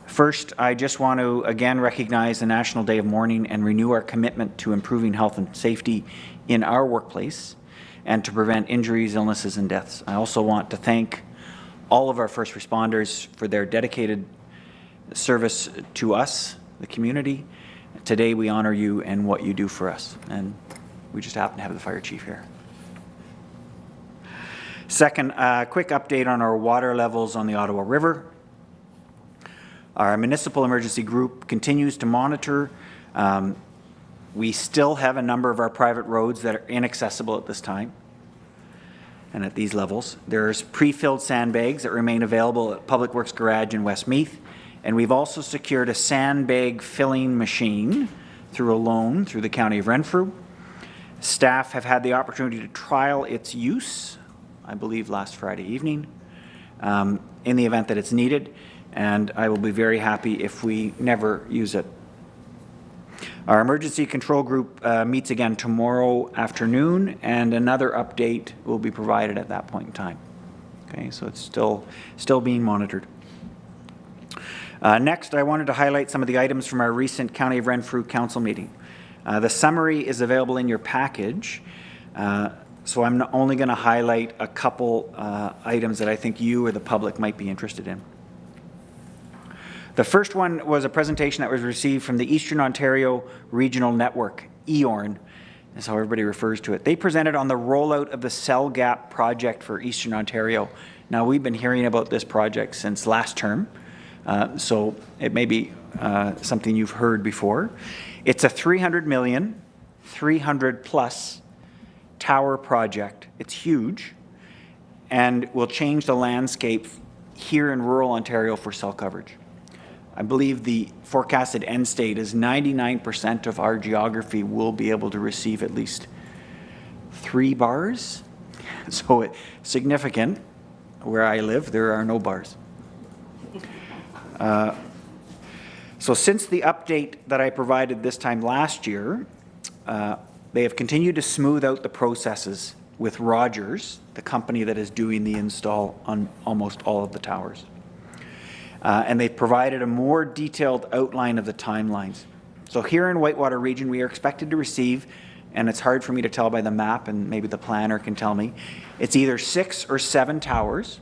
S1: First, I just want to again recognize the National Day of Mourning and renew our commitment to improving health and safety in our workplace and to prevent injuries, illnesses, and deaths. I also want to thank all of our first responders for their dedicated service to us, the community. Today, we honor you and what you do for us, and we just happen to have the fire chief here. Second, a quick update on our water levels on the Ottawa River. Our municipal emergency group continues to monitor. We still have a number of our private roads that are inaccessible at this time and at these levels. There's pre-filled sandbags that remain available at Public Works Garage in Westmeath, and we've also secured a sandbag filling machine through a loan through the County of Renfrew. Staff have had the opportunity to trial its use, I believe last Friday evening, in the event that it's needed, and I will be very happy if we never use it. Our emergency control group meets again tomorrow afternoon, and another update will be provided at that point in time. Okay, so it's still being monitored. Next, I wanted to highlight some of the items from our recent County of Renfrew Council meeting. The summary is available in your package, so I'm only going to highlight a couple items that I think you or the public might be interested in. The first one was a presentation that was received from the Eastern Ontario Regional Network, EORN, is how everybody refers to it. They presented on the rollout of the Cell Gap project for Eastern Ontario. Now, we've been hearing about this project since last term, so it may be something you've heard before. It's a $300 million, 300 plus tower project. It's huge and will change the landscape here in rural Ontario for cell coverage. I believe the forecasted end state is 99% of our geography will be able to receive at least 3 bars. So it's significant. Where I live, there are no bars. So since the update that I provided this time last year, they have continued to smooth out the processes with Rogers, the company that is doing the install on almost all of the towers. And they've provided a more detailed outline of the timelines. So here in Whitewater region, we are expected to receive, and it's hard for me to tell by the map, and maybe the planner can tell me, it's either 6 or 7 towers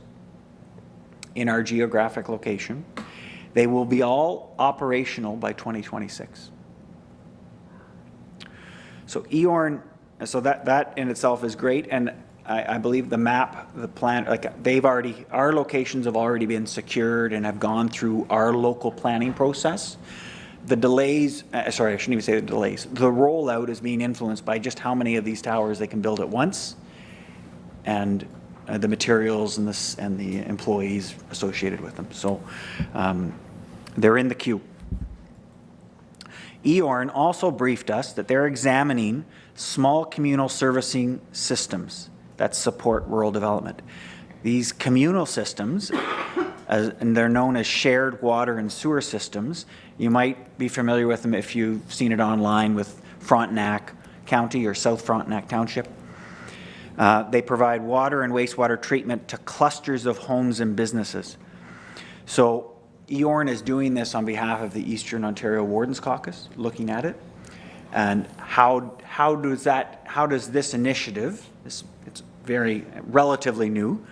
S1: in our geographic location. They will be all operational by 2026. So EORN, so that in itself is great, and I believe the map, the plan, like our locations have already been secured and have gone through our local planning process. The delays, sorry, I shouldn't even say the delays. The rollout is being influenced by just how many of these towers they can build at once, and the materials and the employees associated with them. So they're in the queue. EORN also briefed us that they're examining small communal servicing systems that support rural development. These communal systems, and they're known as shared water and sewer systems. You might be familiar with them if you've seen it online with Frontenac County or South Frontenac Township. They provide water and wastewater treatment to clusters of homes and businesses. So EORN is doing this on behalf of the Eastern Ontario Wardens Caucus, looking at it. And how does this initiative, it's very relatively new,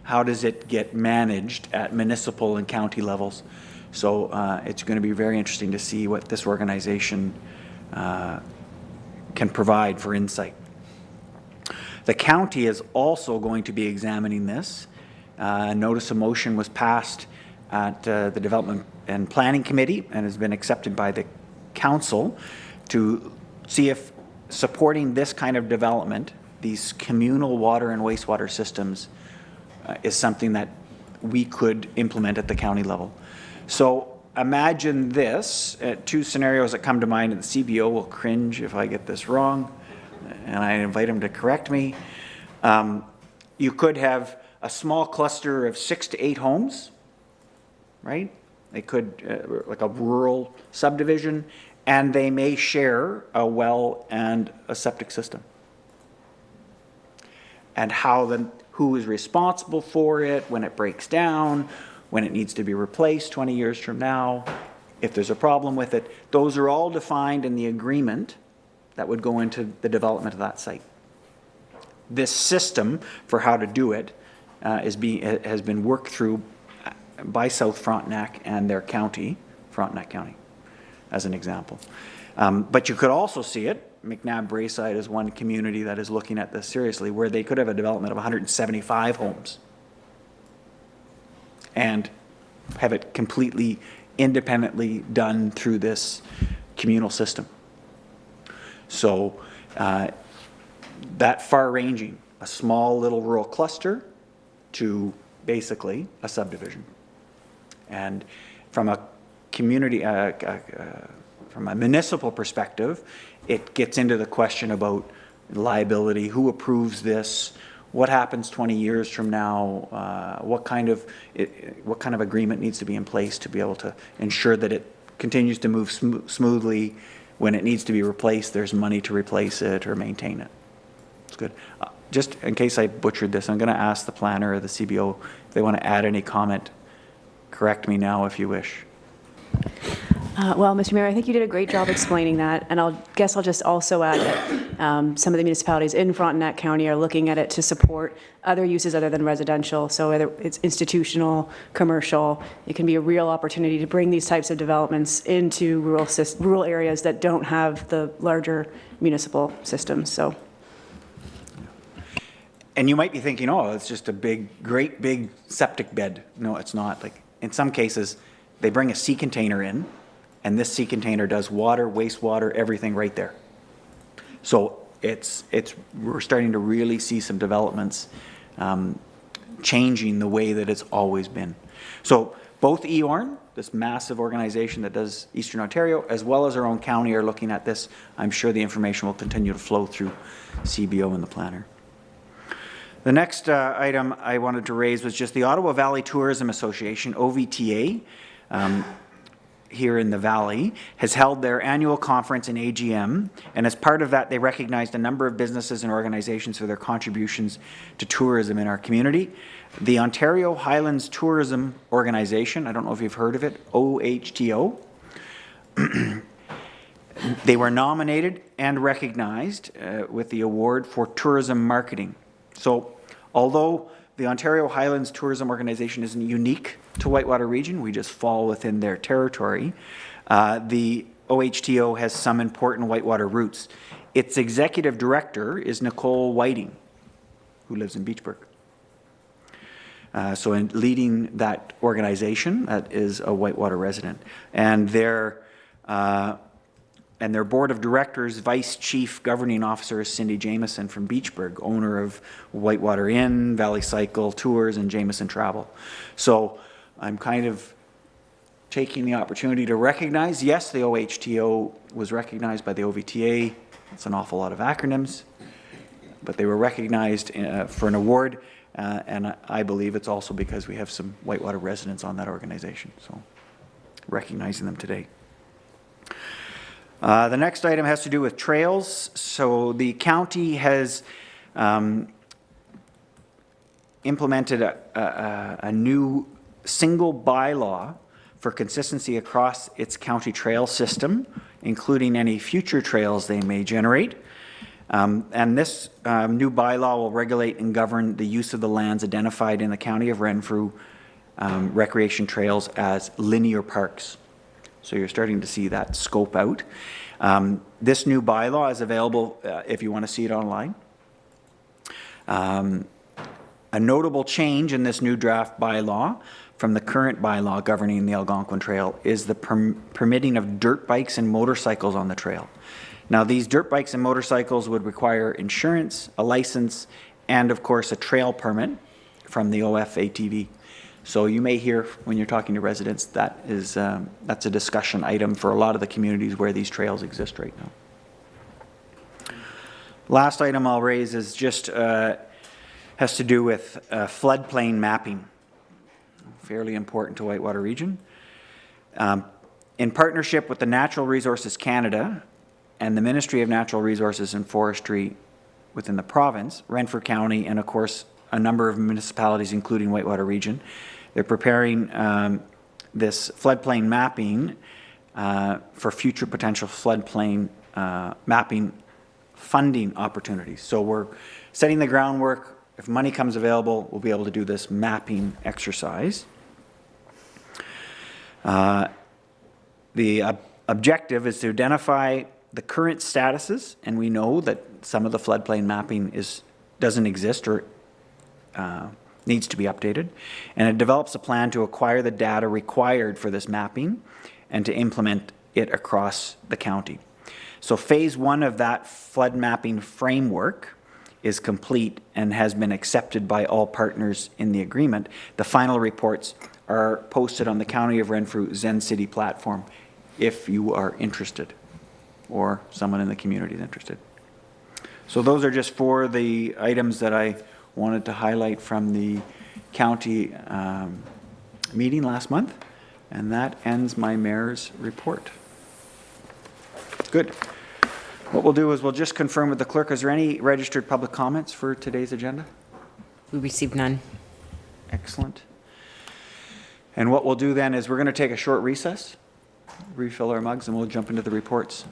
S1: how does it get managed at municipal and county levels? So it's going to be very interesting to see what this organization can provide for insight. The county is also going to be examining this. A notice of motion was passed at the Development and Planning Committee and has been accepted by the council to see if supporting this kind of development, these communal water and wastewater systems, is something that we could implement at the county level. So imagine this, 2 scenarios that come to mind, and the CBO will cringe if I get this wrong, and I invite him to correct me. You could have a small cluster of 6 to 8 homes, right? They could, like a rural subdivision, and they may share a well and a septic system. And who is responsible for it when it breaks down, when it needs to be replaced 20 years from now, if there's a problem with it. Those are all defined in the agreement that would go into the development of that site. This system for how to do it has been worked through by South Frontenac and their county, Frontenac County, as an example. But you could also see it, McNabb Braeside is one community that is looking at this seriously, where they could have a development of 175 homes and have it completely independently done through this communal system. So that far-ranging, a small little rural cluster to basically a subdivision. And from a community, from a municipal perspective, it gets into the question about liability, who approves this, what happens 20 years from now, what kind of agreement needs to be in place to be able to ensure that it continues to move smoothly. When it needs to be replaced, there's money to replace it or maintain it. It's good. Just in case I butchered this, I'm going to ask the planner or the CBO if they want to add any comment. Correct me now if you wish.
S8: Well, Mr. Mayor, I think you did a great job explaining that, and I'll just also add that some of the municipalities in Frontenac County are looking at it to support other uses other than residential. So whether it's institutional, commercial, it can be a real opportunity to bring these types of developments into rural areas that don't have the larger municipal systems. So.
S1: And you might be thinking, oh, it's just a great big septic bed. No, it's not. Like in some cases, they bring a sea container in, and this sea container does water, wastewater, everything right there. So we're starting to really see some developments changing the way that it's always been. So both EORN, this massive organization that does Eastern Ontario, as well as our own county are looking at this. I'm sure the information will continue to flow through CBO and the planner. The next item I wanted to raise was just the Ottawa Valley Tourism Association, OVTA, here in the Valley, has held their annual conference in AGM, and as part of that, they recognized a number of businesses and organizations for their contributions to tourism in our community. The Ontario Highlands Tourism Organization, I don't know if you've heard of it, OHTO, they were nominated and recognized with the award for tourism marketing. So although the Ontario Highlands Tourism Organization isn't unique to Whitewater Region, we just fall within their territory, the OHTO has some important Whitewater roots. Its executive director is Nicole Whiting, who lives in Beachburg. So in leading that organization, that is a Whitewater resident. And their board of directors, vice chief governing officer is Cindy Jameson from Beachburg, owner of Whitewater Inn, Valley Cycle Tours, and Jameson Travel. So I'm kind of taking the opportunity to recognize, yes, the OHTO was recognized by the OVTA. It's an awful lot of acronyms, but they were recognized for an award, and I believe it's also because we have some Whitewater residents on that organization, so recognizing them today. The next item has to do with trails. So the county has implemented a new single bylaw for consistency across its county trail system, including any future trails they may generate. And this new bylaw will regulate and govern the use of the lands identified in the County of Renfrew recreation trails as linear parks. So you're starting to see that scope out. This new bylaw is available if you want to see it online. A notable change in this new draft bylaw from the current bylaw governing the Algonquin Trail is the permitting of dirt bikes and motorcycles on the trail. Now, these dirt bikes and motorcycles would require insurance, a license, and of course a trail permit from the OFATV. So you may hear when you're talking to residents that's a discussion item for a lot of the communities where these trails exist right now. Last item I'll raise is just has to do with floodplain mapping. Fairly important to Whitewater Region. In partnership with the Natural Resources Canada and the Ministry of Natural Resources and Forestry within the province, Renfrew County, and of course a number of municipalities including Whitewater Region, they're preparing this floodplain mapping for future potential floodplain mapping funding opportunities. So we're setting the groundwork. If money comes available, we'll be able to do this mapping exercise. The objective is to identify the current statuses, and we know that some of the floodplain mapping doesn't exist or needs to be updated. And it develops a plan to acquire the data required for this mapping and to implement it across the county. So phase 1 of that flood mapping framework is complete and has been accepted by all partners in the agreement. The final reports are posted on the County of Renfrew Zen City platform if you are interested or someone in the community is interested. So those are just 4 of the items that I wanted to highlight from the county meeting last month, and that ends my mayor's report. Good. What we'll do is we'll just confirm with the clerk, is there any registered public comments for today's agenda?
S11: We received none.
S1: Excellent. And what we'll do then is we're going to take a short recess, refill our mugs, and we'll jump into the reports.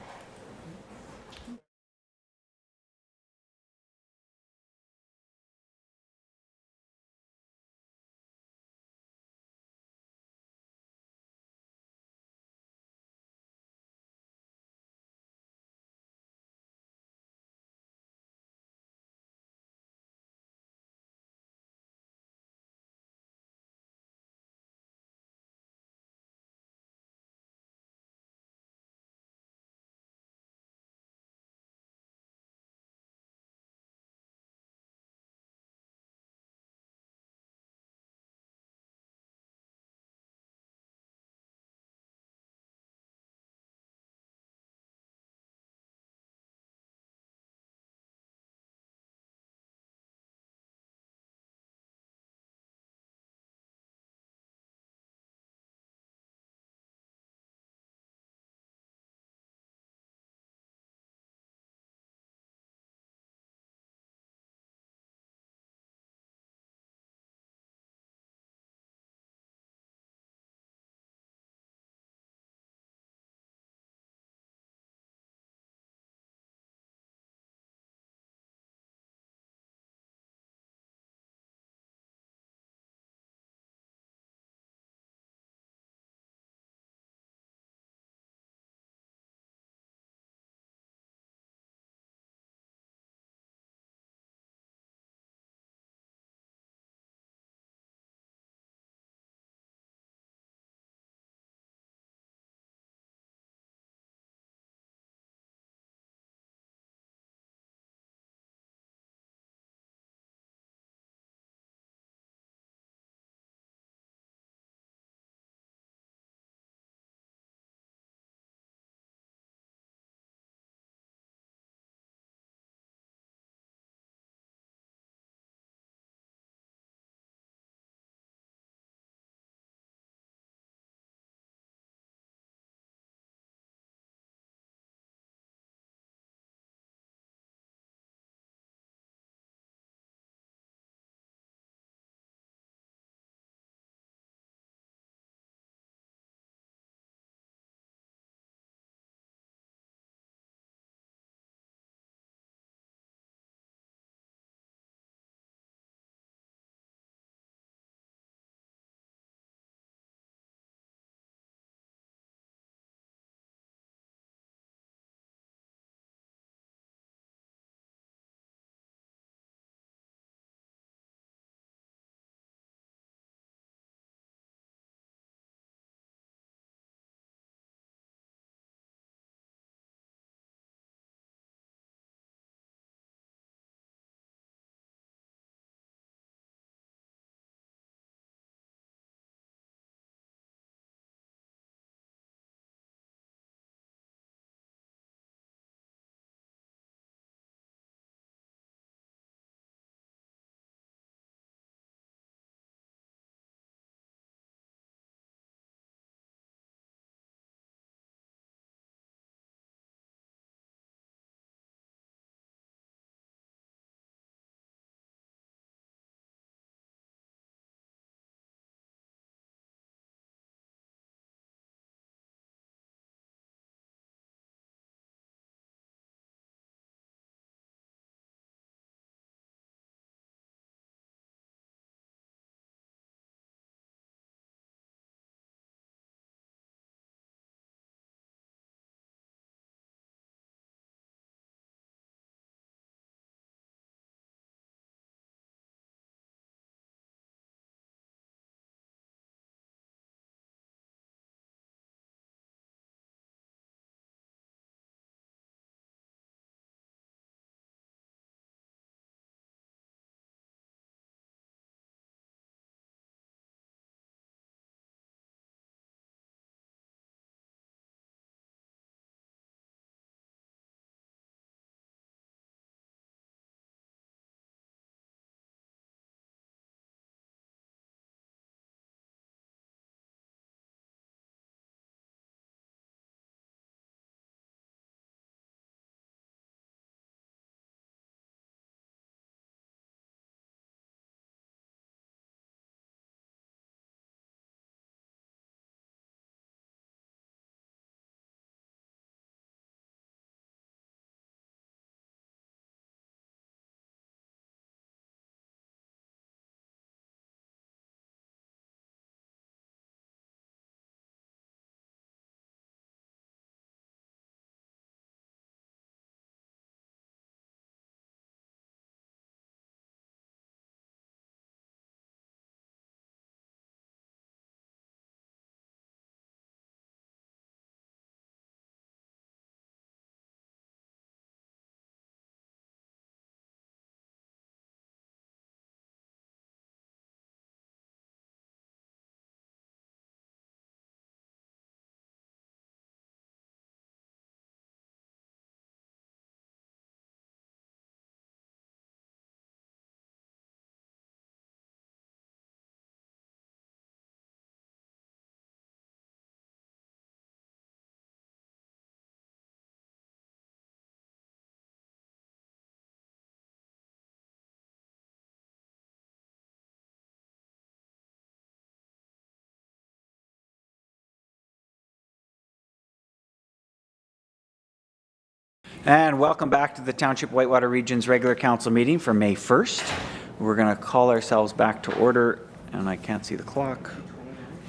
S1: And welcome back to the Township Whitewater Region's regular council meeting for May 1st. We're going to call ourselves back to order, and I can't see the clock.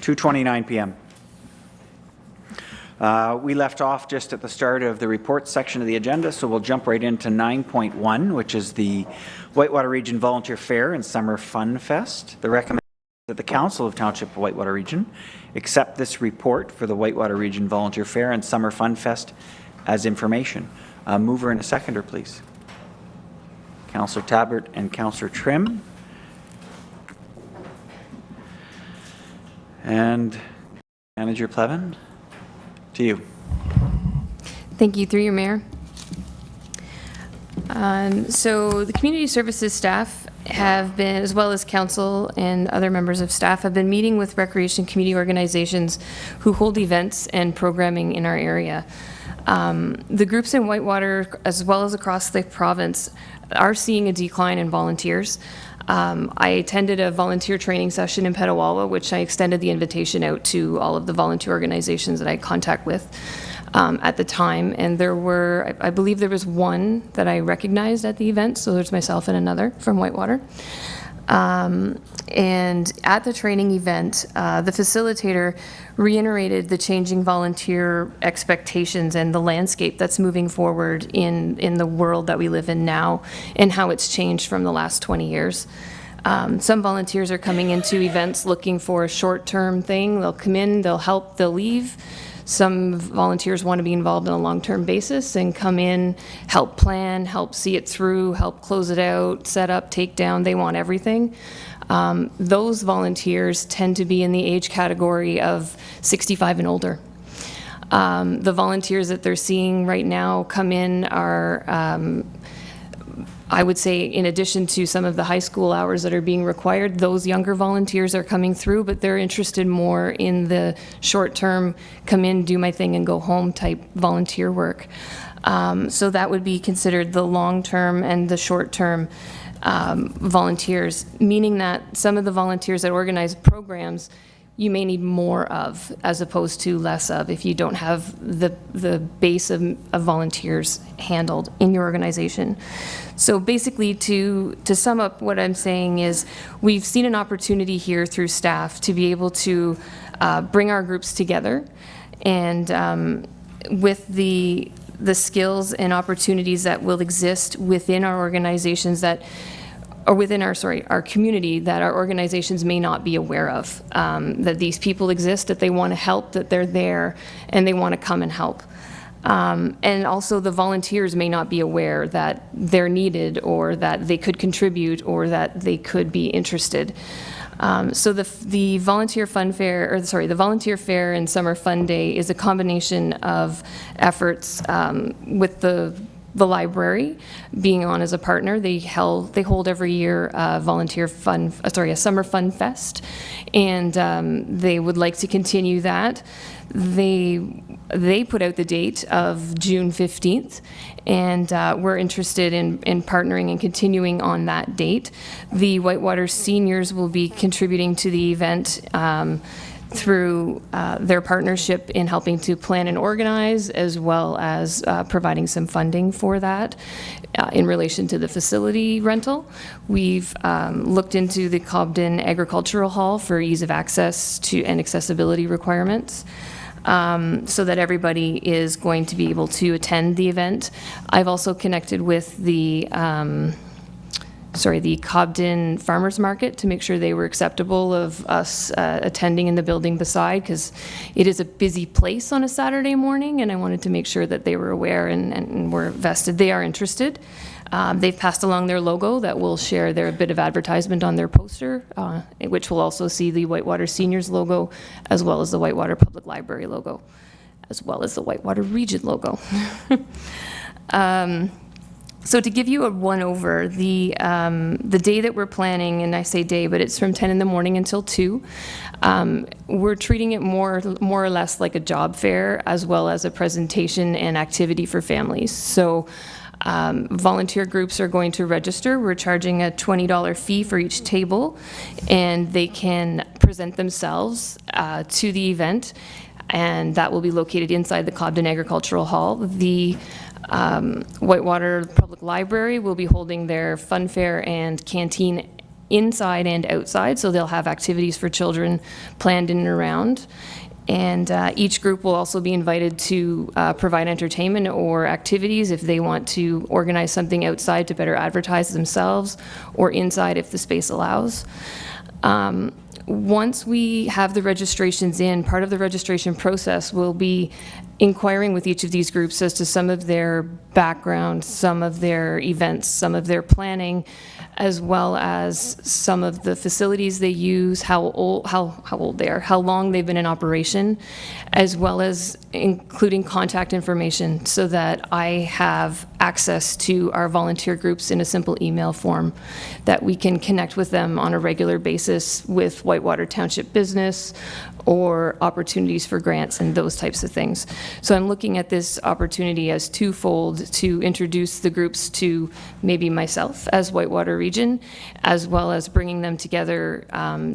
S1: 2:29 p.m. We left off just at the start of the reports section of the agenda, so we'll jump right into 9.1, which is the Whitewater Region Volunteer Fair and Summer Fun Fest. The recommendation that the Council of Township Whitewater Region accept this report for the Whitewater Region Volunteer Fair and Summer Fun Fest as information. Mover and a seconder, please. Councillor Tabbert and Councillor Trim. And Manager Plevin, to you.
S9: Thank you, through your mayor. So the community services staff have been, as well as council and other members of staff, have been meeting with recreation community organizations who hold events and programming in our area. The groups in Whitewater, as well as across the province, are seeing a decline in volunteers. I attended a volunteer training session in Petawawa, which I extended the invitation out to all of the volunteer organizations that I had contact with at the time. And there were, I believe there was one that I recognized at the event, so there's myself and another from Whitewater. And at the training event, the facilitator reiterated the changing volunteer expectations and the landscape that's moving forward in the world that we live in now and how it's changed from the last 20 years. Some volunteers are coming into events looking for a short-term thing. They'll come in, they'll help, they'll leave. Some volunteers want to be involved on a long-term basis and come in, help plan, help see it through, help close it out, set up, take down. They want everything. Those volunteers tend to be in the age category of 65 and older. The volunteers that they're seeing right now come in are, I would say, in addition to some of the high school hours that are being required, those younger volunteers are coming through, but they're interested more in the short-term, come in, do my thing, and go home type volunteer work. So that would be considered the long-term and the short-term volunteers, meaning that some of the volunteers that organize programs you may need more of as opposed to less of if you don't have the base of volunteers handled in your organization. So basically, to sum up what I'm saying is we've seen an opportunity here through staff to be able to bring our groups together, and with the skills and opportunities that will exist within our organizations that or within our community that our organizations may not be aware of, that these people exist, that they want to help, that they're there, and they want to come and help. And also the volunteers may not be aware that they're needed or that they could contribute or that they could be interested. So the volunteer fun fair, the volunteer fair and summer fun day is a combination of efforts with the library being on as a partner. They hold every year a summer fun fest, and they would like to continue that. They put out the date of June 15th, and we're interested in partnering and continuing on that date. The Whitewater seniors will be contributing to the event through their partnership in helping to plan and organize, as well as providing some funding for that in relation to the facility rental. We've looked into the Cobden Agricultural Hall for ease of access to and accessibility requirements, so that everybody is going to be able to attend the event. I've also connected with the Cobden Farmers Market to make sure they were acceptable of us attending in the building beside, because it is a busy place on a Saturday morning, and I wanted to make sure that they were aware and were vested. They are interested. They've passed along their logo that will share their bit of advertisement on their poster, which will also see the Whitewater Seniors logo, as well as the Whitewater Public Library logo, as well as the Whitewater Region logo. So to give you a one-over, the day that we're planning, and I say day, but it's from 10 in the morning until 2, we're treating it more or less like a job fair, as well as a presentation and activity for families. So volunteer groups are going to register. We're charging a $20 fee for each table, and they can present themselves to the event, and that will be located inside the Cobden Agricultural Hall. The Whitewater Public Library will be holding their fun fair and canteen inside and outside, so they'll have activities for children planned in and around. And each group will also be invited to provide entertainment or activities if they want to organize something outside to better advertise themselves, or inside if the space allows. Once we have the registrations in, part of the registration process will be inquiring with each of these groups as to some of their background, some of their events, some of their planning, as well as some of the facilities they use, how old they are, how long they've been in operation, as well as including contact information so that I have access to our volunteer groups in a simple email form, that we can connect with them on a regular basis with Whitewater Township business or opportunities for grants and those types of things. So I'm looking at this opportunity as twofold: to introduce the groups to maybe myself as Whitewater Region, as well as bringing them together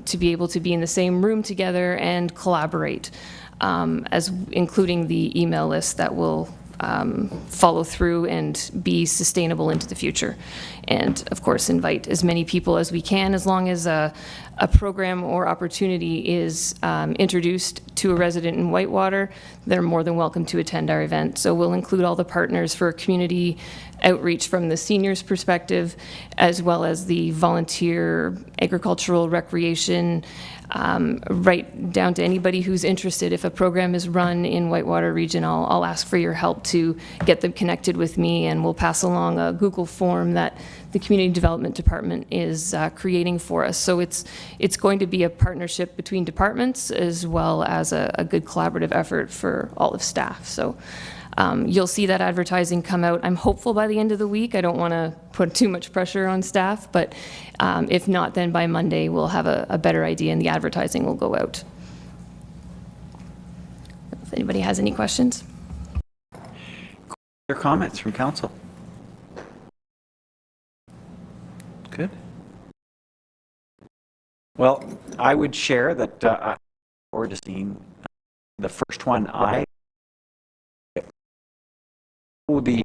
S9: to be able to be in the same room together and collaborate, as including the email list that will follow through and be sustainable into the future. And of course, invite as many people as we can, as long as a program or opportunity is introduced to a resident in Whitewater, they're more than welcome to attend our event. So we'll include all the partners for community outreach from the seniors' perspective, as well as the volunteer, agricultural, recreation, right down to anybody who's interested. If a program is run in Whitewater Region, I'll ask for your help to get them connected with me, and we'll pass along a Google form that the Community Development Department is creating for us. So it's going to be a partnership between departments, as well as a good collaborative effort for all of staff. So you'll see that advertising come out, I'm hopeful, by the end of the week. I don't want to put too much pressure on staff, but if not, then by Monday we'll have a better idea and the advertising will go out. If anybody has any questions.
S1: Other comments from council? Good. Well, I would share that I look forward to seeing the first one. I will be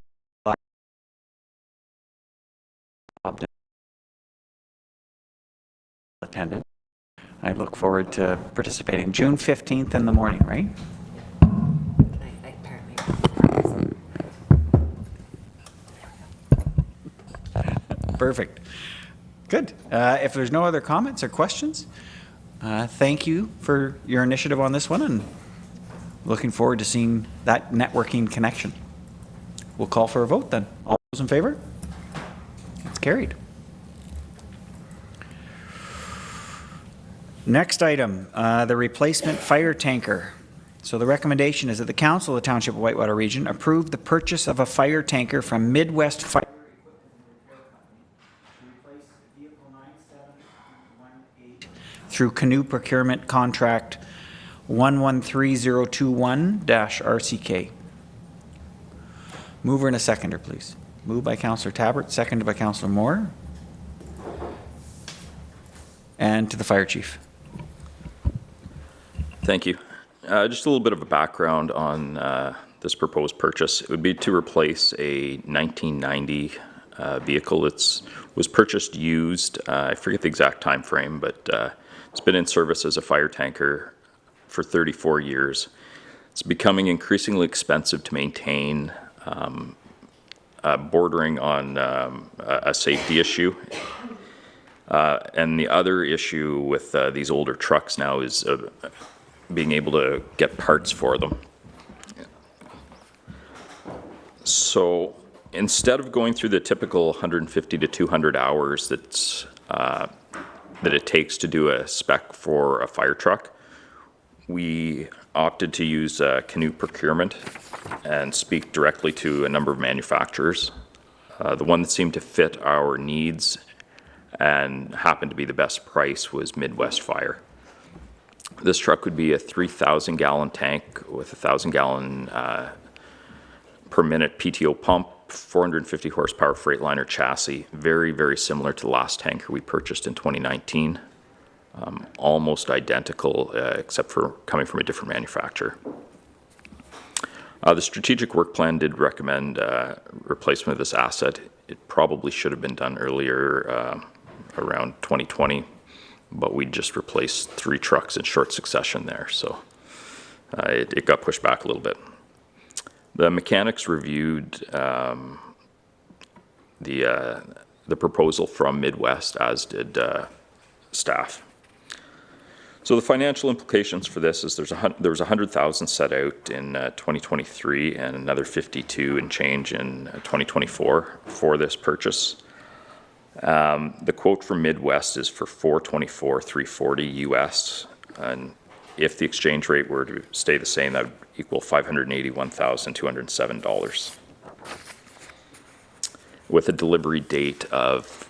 S1: attended. I look forward to participating. June 15th in the morning, right? Perfect. Good. If there's no other comments or questions, thank you for your initiative on this one, and looking forward to seeing that networking connection. We'll call for a vote then. All those in favor? It's carried. Next item, the replacement fire tanker. So the recommendation is that the Council of the Township of Whitewater Region approve the purchase of a fire tanker from Midwest Fire through Canoe Procurement Contract 113021-RCK. Mover and a seconder, please. Moved by Councillor Tabbert, seconded by Councillor Moore. And to the Fire Chief.
S4: Thank you. Just a little bit of a background on this proposed purchase. It would be to replace a 1990 vehicle. It was purchased used. I forget the exact time frame, but it's been in service as a fire tanker for 34 years. It's becoming increasingly expensive to maintain, bordering on a safety issue. And the other issue with these older trucks now is being able to get parts for them. So instead of going through the typical 150 to 200 hours that it takes to do a spec for a fire truck, we opted to use Canoe Procurement and speak directly to a number of manufacturers. The one that seemed to fit our needs and happened to be the best price was Midwest Fire. This truck would be a 3,000 gallon tank with a 1,000 gallon per minute PTO pump, 450 horsepower Freightliner chassis, very, very similar to the last tanker we purchased in 2019. Almost identical, except for coming from a different manufacturer. The strategic work plan did recommend replacement of this asset. It probably should have been done earlier, around 2020, but we just replaced 3 trucks in short succession there, so it got pushed back a little bit. The mechanics reviewed the proposal from Midwest, as did staff. So the financial implications for this is there was 100,000 set out in 2023 and another 52 and change in 2024 for this purchase. The quote from Midwest is for $424,340 US, and if the exchange rate were to stay the same, that would equal $581,207, with a delivery date of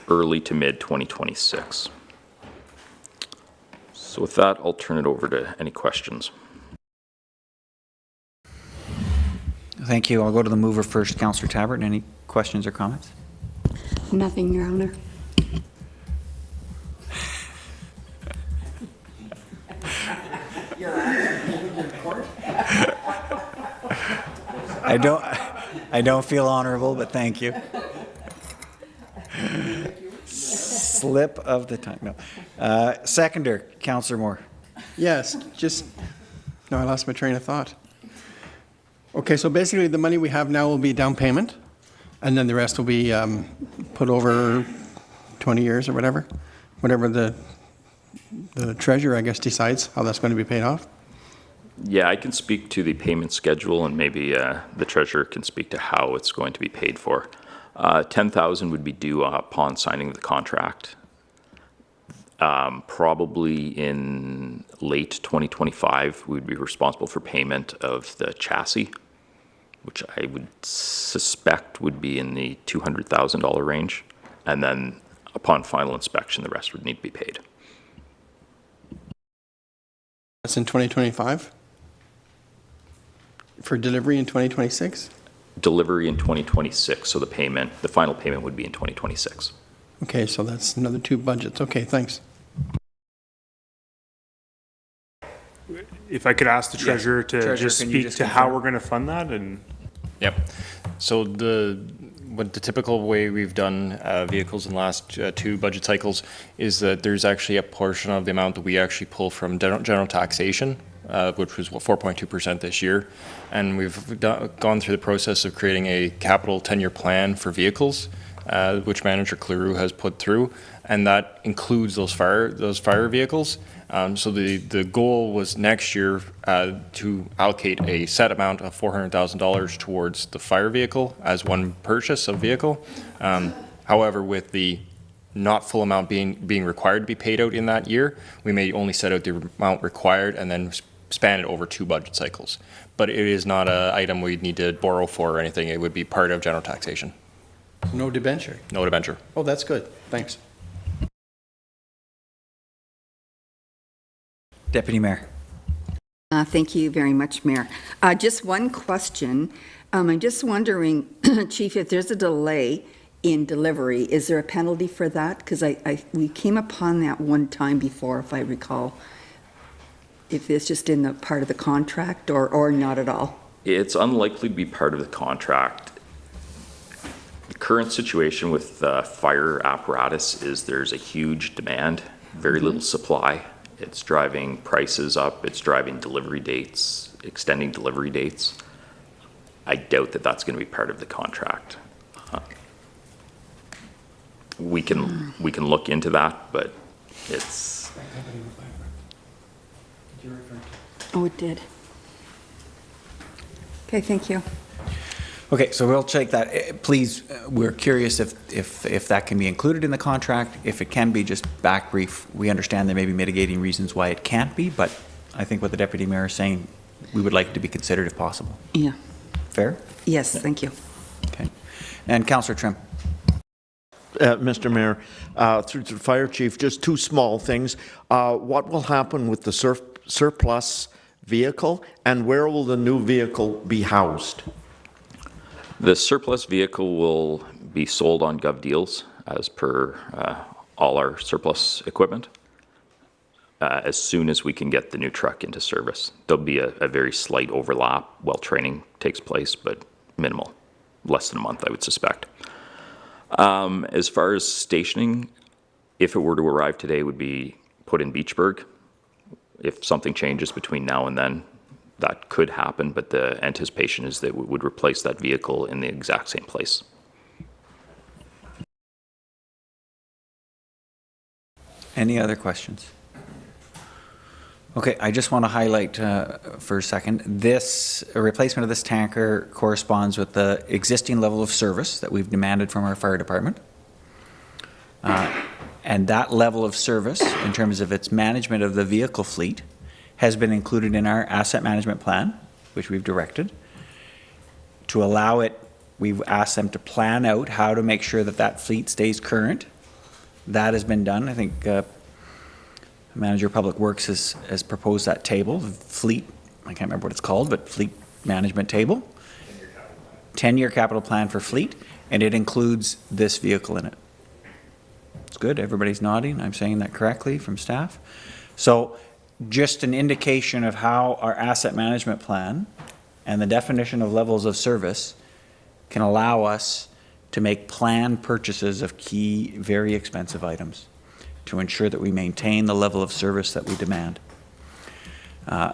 S4: early to mid 2026. So with that, I'll turn it over to any questions.
S1: Thank you. I'll go to the mover first, Councillor Tabbert. Any questions or comments?
S2: Nothing, Your Honor.
S1: I don't feel honorable, but thank you. Slip of the tongue. No. Seconder, Councillor Moore.
S14: Yes, no, I lost my train of thought. Okay, so basically the money we have now will be down payment, and then the rest will be put over 20 years or whatever the treasurer, I guess, decides how that's going to be paid off.
S4: Yeah, I can speak to the payment schedule, and maybe the treasurer can speak to how it's going to be paid for. $10,000 would be due upon signing the contract. Probably in late 2025, we would be responsible for payment of the chassis, which I would suspect would be in the $200,000 range. And then upon final inspection, the rest would need to be paid.
S14: That's in 2025? For delivery in 2026?
S4: Delivery in 2026, so the final payment would be in 2026.
S14: Okay, so that's another 2 budgets. Okay, thanks.
S7: If I could ask the treasurer to
S1: Treasurer,
S7: just
S1: can you
S7: speak
S1: just
S7: to how
S1: confirm?
S7: we're going to fund that and.
S10: Yep. So the typical way we've done vehicles in the last 2 budget cycles is that there's actually a portion of the amount that we actually pull from general taxation, which was 4.2% this year. And we've gone through the process of creating a capital 10-year plan for vehicles, which Manager Cleroux has put through, and that includes those fire vehicles. So the goal was next year to allocate a set amount of $400,000 towards the fire vehicle as one purchase of vehicle. However, with the not full amount being required to be paid out in that year, we may only set out the amount required and then span it over 2 budget cycles. But it is not an item we'd need to borrow for or anything. It would be part of general taxation.
S14: No debenture?
S10: No debenture.
S14: Oh, that's good. Thanks.
S1: Deputy Mayor.
S2: Thank you very much, Mayor. Just one question. I'm just wondering, Chief, if there's a delay in delivery, is there a penalty for that? Because we came upon that one time before, if I recall. If it's just in the part of the contract or not at all?
S4: It's unlikely to be part of the contract. The current situation with fire apparatus is there's a huge demand, very little supply. It's driving prices up, it's driving delivery dates, extending delivery dates. I doubt that that's going to be part of the contract. We can look into that, but it's...
S2: Oh, it did. Okay, thank you.
S1: Okay, so we'll check that. Please, we're curious if that can be included in the contract. If it can be, just back brief. We understand there may be mitigating reasons why it can't be, but I think what the Deputy Mayor is saying, we would like it to be considered if possible.
S2: Yeah.
S1: Fair?
S2: Yes, thank you.
S1: Okay. And Councillor Trim.
S13: Mr. Mayor, through to the Fire Chief, just 2 small things. What will happen with the surplus vehicle, and where will the new vehicle be housed?
S4: The surplus vehicle will be sold on Gov Deals as per all our surplus equipment. as soon as we can get the new truck into service. There'll be a very slight overlap while training takes place, but minimal, less than a month, I would suspect. As far as stationing, if it were to arrive today, it would be put in Beachburg. If something changes between now and then, that could happen, but the anticipation is that we would replace that vehicle in the exact same place.
S1: Any other questions? Okay, I just want to highlight for a second, this replacement of this tanker corresponds with the existing level of service that we've demanded from our fire department. And that level of service, in terms of its management of the vehicle fleet, has been included in our asset management plan, which we've directed. To allow it, we've asked them to plan out how to make sure that that fleet stays current. That has been done. I think Manager of Public Works has proposed that table, fleet, I can't remember what it's called, but fleet management table. 10-year capital plan for fleet, and it includes this vehicle in it. It's good, everybody's nodding, I'm saying that correctly from staff. So just an indication of how our asset management plan and the definition of levels of service can allow us to make planned purchases of key, very expensive items to ensure that we maintain the level of service that we demand,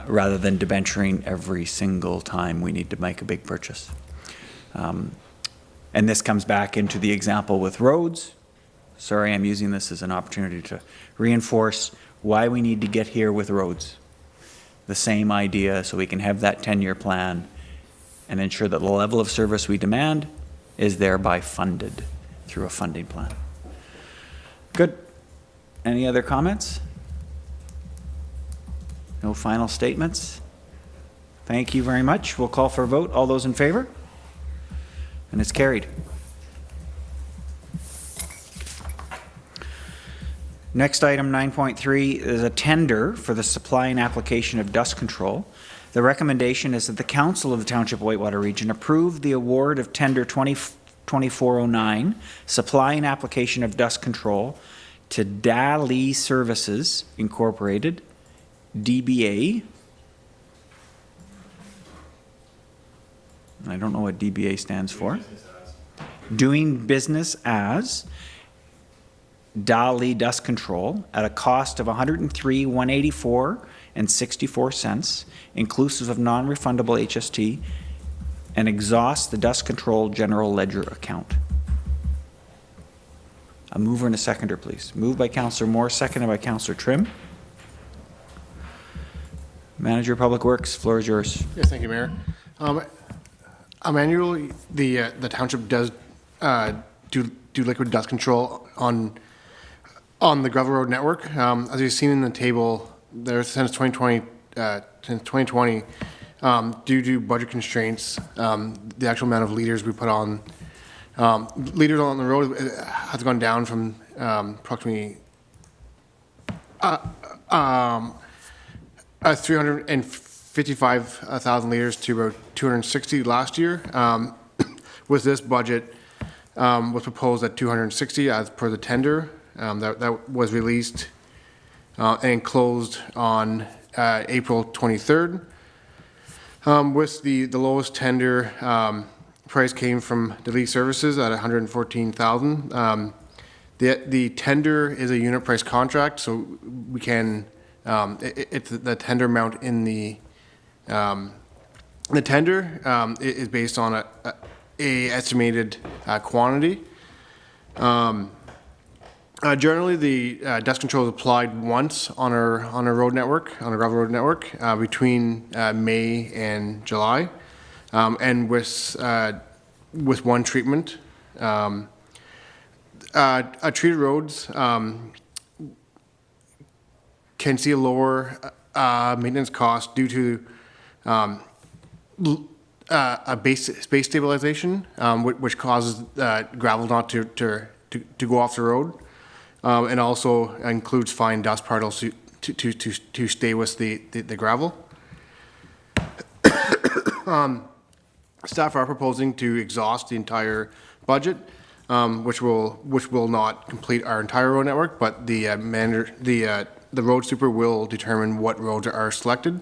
S1: rather than debenturing every single time we need to make a big purchase. And this comes back into the example with roads. Sorry, I'm using this as an opportunity to reinforce why we need to get here with roads. The same idea, so we can have that 10-year plan and ensure that the level of service we demand is thereby funded through a funding plan. Good. Any other comments? No final statements? Thank you very much. We'll call for a vote. All those in favor? And it's carried. Next item, 9.3, is a tender for the supply and application of dust control. The recommendation is that the Council of the Township of Whitewater Region approve the award of tender 2409, supply and application of dust control, to DALI Services Incorporated, DBA. I don't know what DBA stands for. Doing business as DALI Dust Control at a cost of $103,184.64, inclusive of non-refundable HST, and exhaust the dust control general ledger account. A mover and a seconder, please. Moved by Councillor Moore, seconded by Councillor Trim. Manager of Public Works, floor is yours.
S15: Yes, thank you, Mayor. Annually, the township does do liquid dust control on the gravel road network. As you've seen in the table, there since 2020, due to budget constraints, the actual amount of liters we put on liters on the road has gone down from approximately 355,000 liters to about 260 last year. With this budget, was proposed at 260 as per the tender that was released and closed on April 23rd. With the lowest tender price came from Delegation Services at 114,000. The tender is a unit price contract, so we can it's the tender amount in the tender is based on a estimated quantity. Generally, the dust control is applied once on our road network, on a gravel road network, between May and July, and with one treatment. Treated roads can see a lower maintenance cost due to a space stabilization, which causes gravel not to go off the road, and also includes fine dust particles to stay with the gravel. Staff are proposing to exhaust the entire budget, which will not complete our entire road network, but the the road super will determine what roads are selected.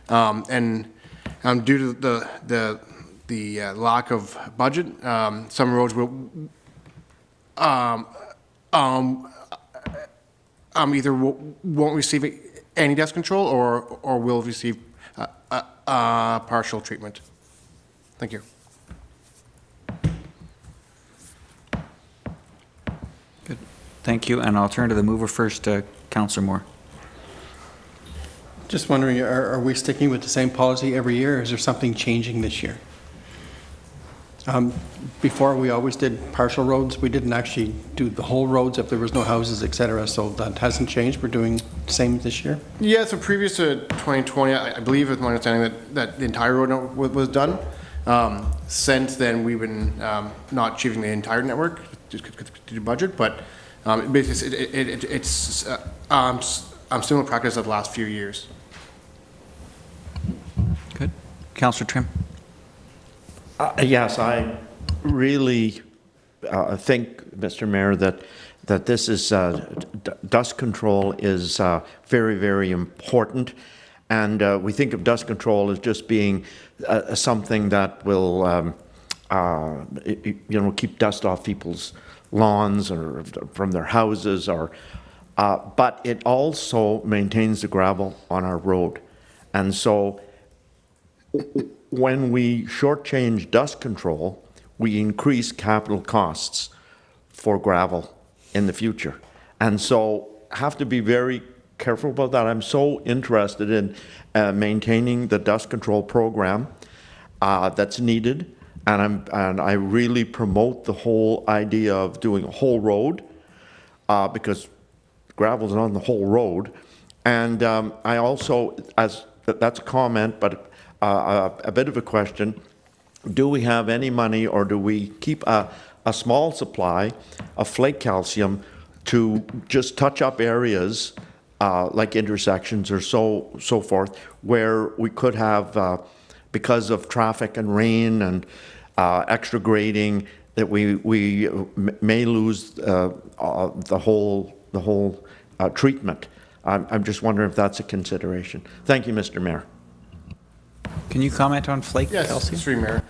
S15: And due to the lack of budget, some roads will either won't receive any dust control or will receive partial treatment. Thank you.
S1: Good. Thank you, and I'll turn to the mover first, Councillor Moore.
S14: Just wondering, are we sticking with the same policy every year, or is there something changing this year? Before, we always did partial roads. We didn't actually do the whole roads if there was no houses, et cetera, so that hasn't changed. We're doing the same this year?
S15: Yeah, so previous to 2020, I believe it's my understanding that the entire road network was done. Since then, we've been not achieving the entire network just due to budget, but basically it's similar practice of the last few years.
S1: Good. Councillor Trim.
S13: Yes, I really think, Mr. Mayor, that this is dust control is very, very important, and we think of dust control as just being something that will, keep dust off people's lawns or from their houses, or but it also maintains the gravel on our road, and so when we shortchange dust control, we increase capital costs for gravel in the future. And so have to be very careful about that. I'm so interested in maintaining the dust control program that's needed. And I really promote the whole idea of doing a whole road because gravel's on the whole road. And I also, that's a comment, but a bit of a question, do we have any money or do we keep a small supply of flake calcium to just touch up areas like intersections or so forth where we could have, because of traffic and rain and extra grading, that we may lose the whole treatment. I'm just wondering if that's a consideration. Thank you, Mr. Mayor.
S1: Can you comment on flake calcium?
S15: Yes, Mr. Mayor.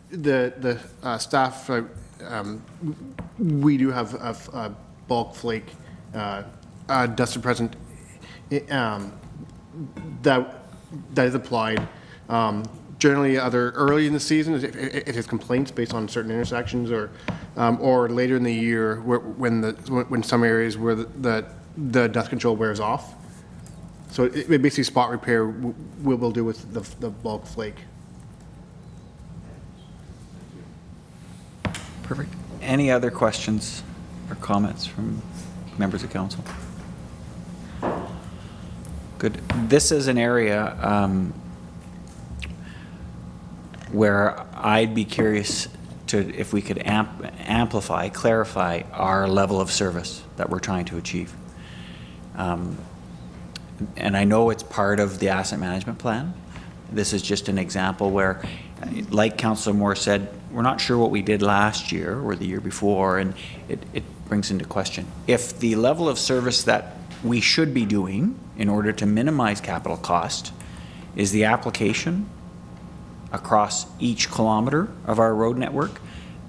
S15: The staff, we do have a bulk flake dust suppressant that is applied. Generally, either early in the season, if it's complaints based on certain intersections, or later in the year when some areas where the dust control wears off. So it basically spot repair we'll do with the bulk flake.
S1: Perfect. Any other questions or comments from members of council? Good. This is an area where I'd be curious if we could amplify, clarify our level of service that we're trying to achieve. And I know it's part of the asset management plan. This is just an example where, like Councillor Moore said, we're not sure what we did last year or the year before, and it brings into question. If the level of service that we should be doing in order to minimize capital cost is the application across each kilometer of our road network,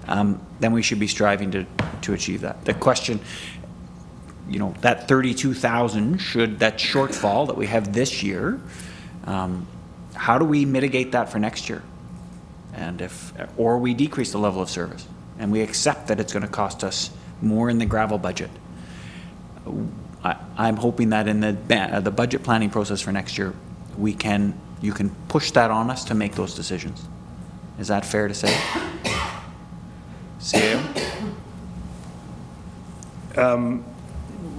S1: then we should be striving to achieve that. The question, that 32,000 that shortfall that we have this year, how do we mitigate that for next year? And or we decrease the level of service and we accept that it's going to cost us more in the gravel budget. I'm hoping that in the budget planning process for next year, you can push that on us to make those decisions. Is that fair to say?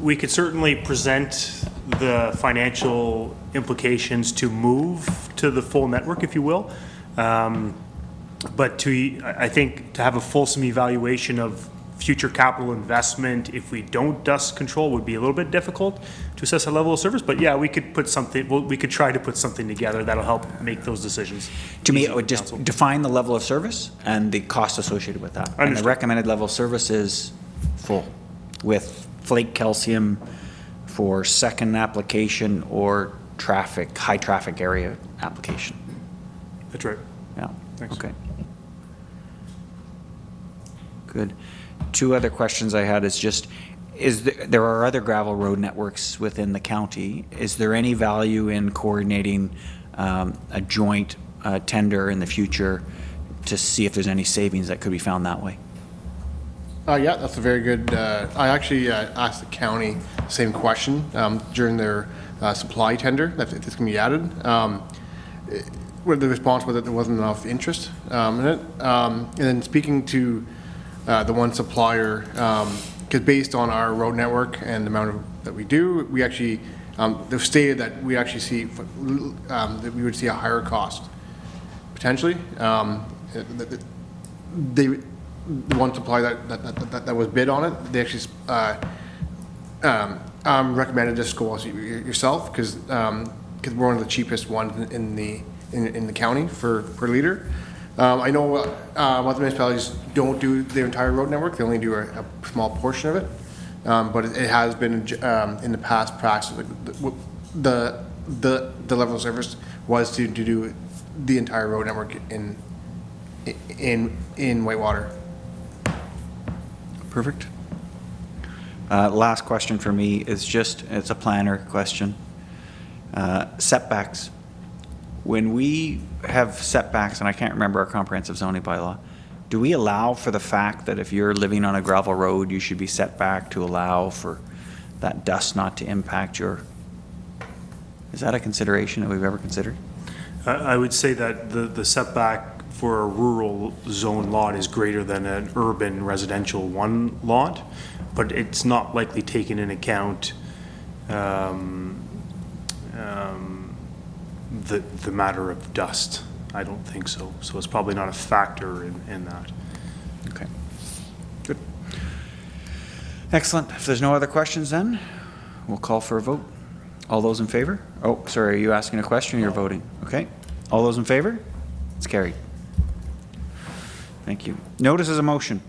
S7: We could certainly present the financial implications to move to the full network, if you will. But I think to have a fulsome evaluation of future capital investment, if we don't dust control, would be a little bit difficult to assess a level of service. But yeah, we could put something. We could try to put something together that'll help make those decisions.
S1: To me, it would just define the level of service and the cost associated with that. And the recommended level of service is full, with flake calcium for second application or traffic, high traffic area application.
S7: That's right.
S1: Yeah,
S7: Thanks.
S1: okay. Good. Two other questions I had is just, there are other gravel road networks within the county. Is there any value in coordinating a joint tender in the future to see if there's any savings that could be found that way?
S15: Yeah, that's a very good, I actually asked the county the same question during their supply tender, if this can be added. Where the response was that there wasn't enough interest in it. And then speaking to the one supplier, because based on our road network and the amount that we do, we actually, they've stated that we actually see, that we would see a higher cost, potentially. The one supplier that was bid on it, they actually recommended just go yourself because we're one of the cheapest ones in the county per liter. I know other municipalities don't do their entire road network; they only do a small portion of it. But it has been in the past practice. The level of service was to do the entire road network in Whitewater.
S1: Perfect. Last question for me is just, it's a planner question. Setbacks. When we have setbacks, and I can't remember our comprehensive zoning bylaw, do we allow for the fact that if you're living on a gravel road, you should be set back to allow for that dust not to impact your, is that a consideration that we've ever considered?
S7: I would say that the setback for a rural zone lot is greater than an urban residential one lot, but it's not likely taken in account the matter of dust. I don't think so. So it's probably not a factor in that.
S1: Okay. Good. Excellent. If there's no other questions then, we'll call for a vote. All those in favor? Oh, sorry, are you asking a question or you're voting? Okay. All those in favor? It's carried. Thank you. Notices of motion.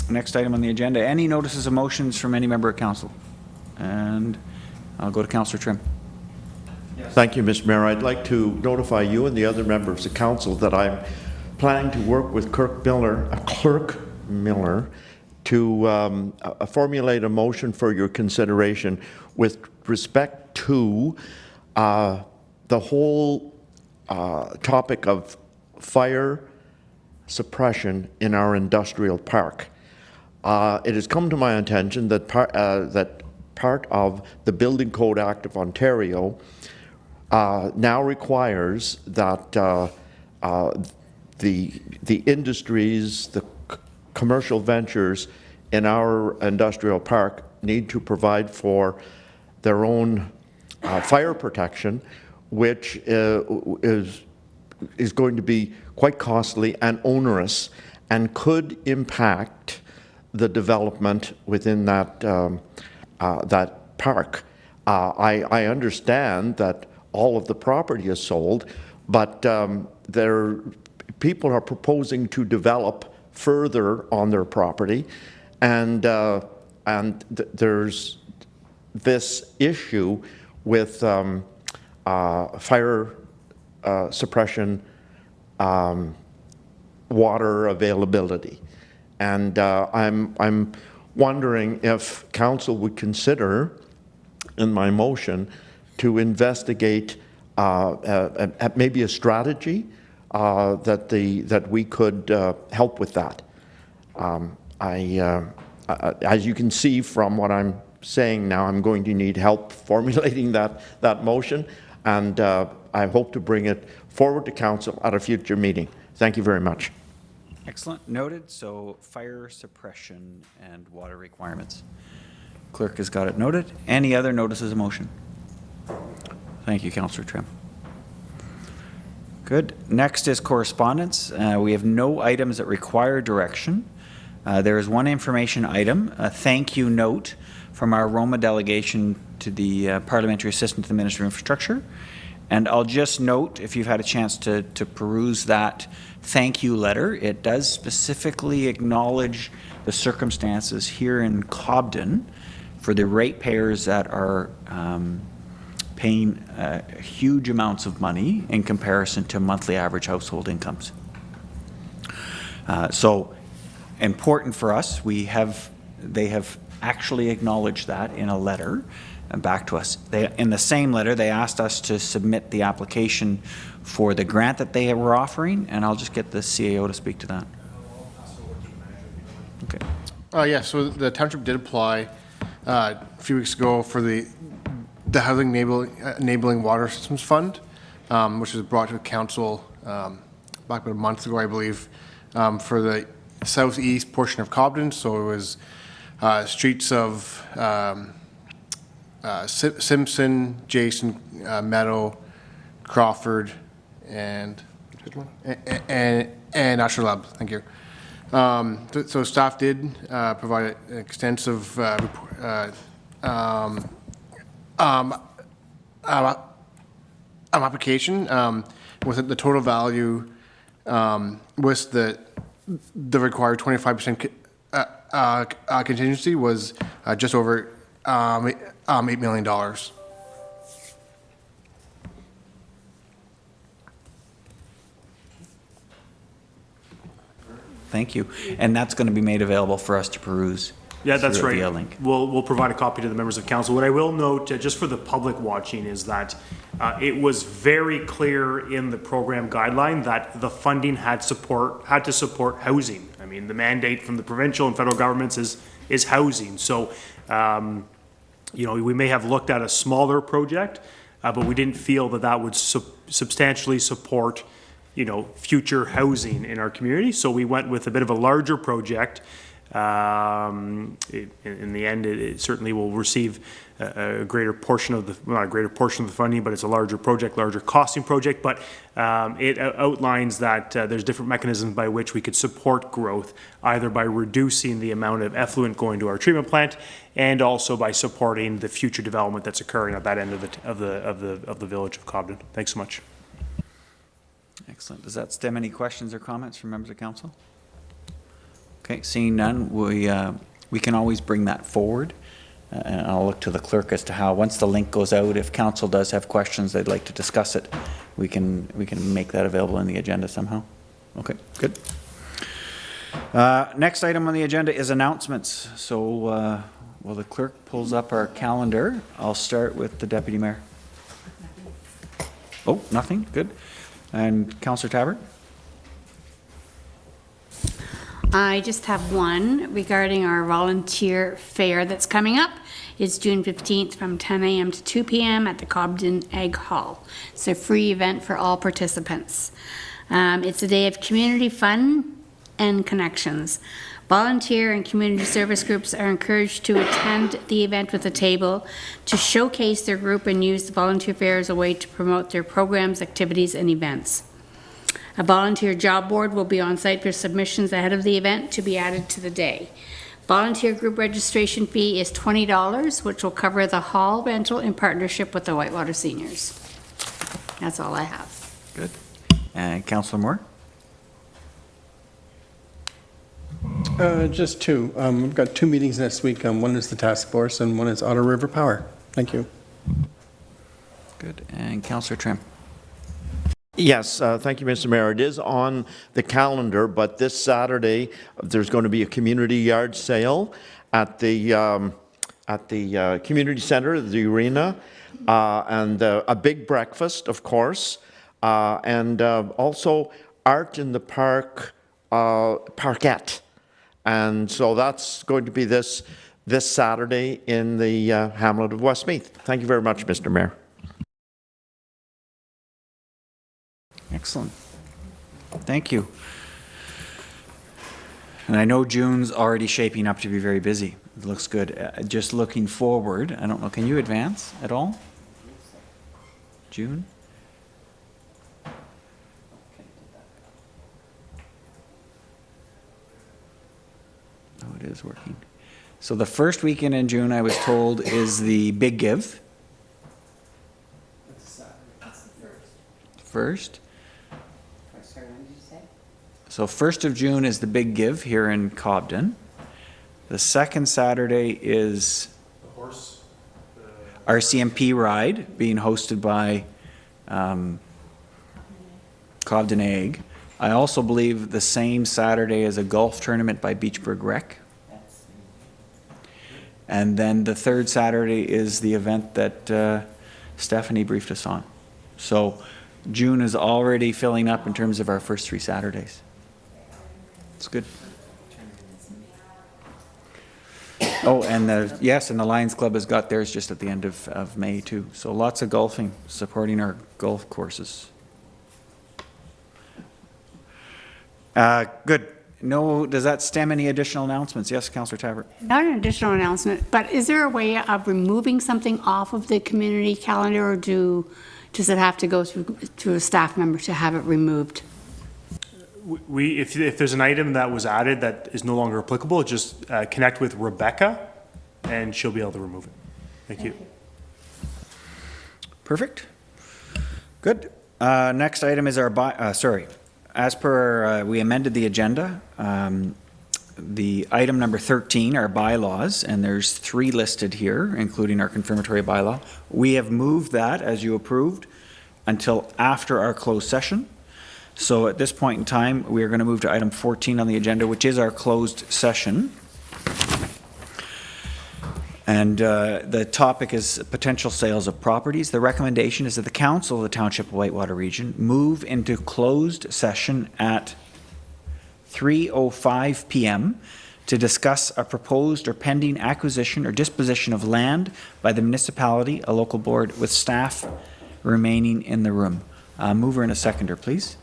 S1: Next item on the agenda. Any notices of motions from any member of council? And I'll go to Councillor Trim.
S13: Thank you, Mr. Mayor. I'd like to notify you and the other members of council that I'm planning to work with Clerk Miller to formulate a motion for your consideration with respect to the whole topic of fire suppression in our industrial park. It has come to my attention that part of the Building Code Act of Ontario now requires that the industries, the commercial ventures in our industrial park need to provide for their own fire protection, which is going to be quite costly and onerous and could impact the development within that that park. I understand that all of the property is sold, but people are proposing to develop further on their property, and there's this issue with fire suppression, water availability, and I'm wondering if council would consider, in my motion, to investigate maybe a strategy that we could help with that. As you can see from what I'm saying now, I'm going to need help formulating that motion, and I hope to bring it forward to council at a future meeting. Thank you very much.
S1: Excellent. Noted. So fire suppression and water requirements. Clerk has got it noted. Any other notices of motion? Thank you, Councillor Trim. Good. Next is correspondence. We have no items that require direction. There is one information item, a thank you note from our ROMA delegation to the Parliamentary Assistant to the Minister of Infrastructure. And I'll just note, if you've had a chance to peruse that thank you letter, it does specifically acknowledge the circumstances here in Cobden for the ratepayers that are paying huge amounts of money in comparison to monthly average household incomes. So important for us, they have actually acknowledged that in a letter back to us. In the same letter, they asked us to submit the application for the grant that they were offering, and I'll just get the CAO to speak to that. Okay.
S15: Yeah, so the township did apply a few weeks ago for the Housing Enabling Water Systems Fund, which was brought to the council back about a month ago, I believe, for the southeast portion of Cobden. So it was streets of Simpson, Jason, Meadow, Crawford, and Usher Lab. Thank you. So staff did provide an extensive application with the total value with the required 25% contingency was just over $8 million.
S1: Thank you. And that's going to be made available for us to peruse.
S7: Yeah, that's right.
S1: Via link.
S7: We'll provide a copy to the members of council. What I will note, just for the public watching, is that it was very clear in the program guideline that the funding had to support housing. I mean, the mandate from the provincial and federal governments is housing. So, you know, we may have looked at a smaller project, but we didn't feel that would substantially support, you know, future housing in our community. So we went with a bit of a larger project. In the end, it certainly will receive a greater portion of the, well, not a greater portion of the funding, but it's a larger project, larger costing project. But it outlines that there's different mechanisms by which we could support growth, either by reducing the amount of effluent going to our treatment plant, and also by supporting the future development that's occurring at that end of the village of Cobden. Thanks so much.
S1: Excellent. Does that stem any questions or comments from members of council? Okay, seeing none, we can always bring that forward. And I'll look to the clerk as to how, once the link goes out, if council does have questions, they'd like to discuss it, we can make that available in the agenda somehow. Okay, good. Next item on the agenda is announcements. So while the clerk pulls up our calendar, I'll start with the deputy mayor. Oh, nothing? Good. And Councillor Tabbert?
S3: I just have one regarding our volunteer fair that's coming up. It's June 15th from 10 a.m. to 2 p.m. at the Cobden Egg Hall. It's a free event for all participants. It's a day of community fun and connections. Volunteer and community service groups are encouraged to attend the event with a table to showcase their group and use the volunteer fair as a way to promote their programs, activities, and events. A volunteer job board will be on site for submissions ahead of the event to be added to the day. Volunteer group registration fee is $20, which will cover the hall rental in partnership with the Whitewater Seniors. That's all I have.
S1: Good. And Councillor Moore?
S14: Just two. We've got two meetings next week. One is the task force and one is Otter River Power. Thank you.
S1: Good. And Councillor Trim?
S13: Yes, thank you, Mr. Mayor. It is on the calendar, but this Saturday there's going to be a community yard sale at the community center, the arena, and a big breakfast, of course, and also art in the park, parquet, and so that's going to be this Saturday in the hamlet of Westmeath. Thank you very much, Mr. Mayor.
S1: Excellent. Thank you. And I know June's already shaping up to be very busy. It looks good. Just looking forward, I don't know, can you advance at all? June? Oh, it is working. So the first weekend in June, I was told, is the Big Give. First. So 1st of June is the Big Give here in Cobden. The second Saturday is... The RCMP ride being hosted by Cobden Egg. I also believe the same Saturday is a golf tournament by Beachburg Rec. And then the third Saturday is the event that Stephanie briefed us on. So June is already filling up in terms of our first 3 Saturdays. It's good. Oh, and the Lions Club has got theirs just at the end of May too. So lots of golfing, supporting our golf courses. Good. No, does that stem any additional announcements? Yes, Councillor Tabbert.
S3: Not an additional announcement, but is there a way of removing something off of the community calendar, or does it have to go through a staff member to have it removed?
S7: If there's an item that was added that is no longer applicable, just connect with Rebecca and she'll be able to remove it. Thank you.
S1: Perfect. Good. Next item is our as per we amended the agenda, the item number 13, our bylaws, and there's 3 listed here, including our confirmatory bylaw. We have moved that, as you approved, until after our closed session. So at this point in time, we are going to move to item 14 on the agenda, which is our closed session. And the topic is potential sales of properties. The recommendation is that the Council of the Township of Whitewater Region move into closed session at 3:05 p.m. to discuss a proposed or pending acquisition or disposition of land by the municipality, a local board, with staff remaining in the room. Mover and a seconder, please.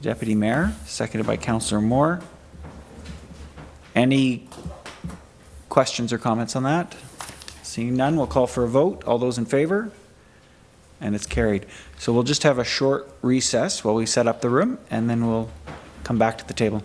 S1: Deputy Mayor, seconded by Councillor Moore. Any questions or comments on that? Seeing none, we'll call for a vote. All those in favor? And it's carried. So we'll just have a short recess while we set up the room, and then we'll come back to the table.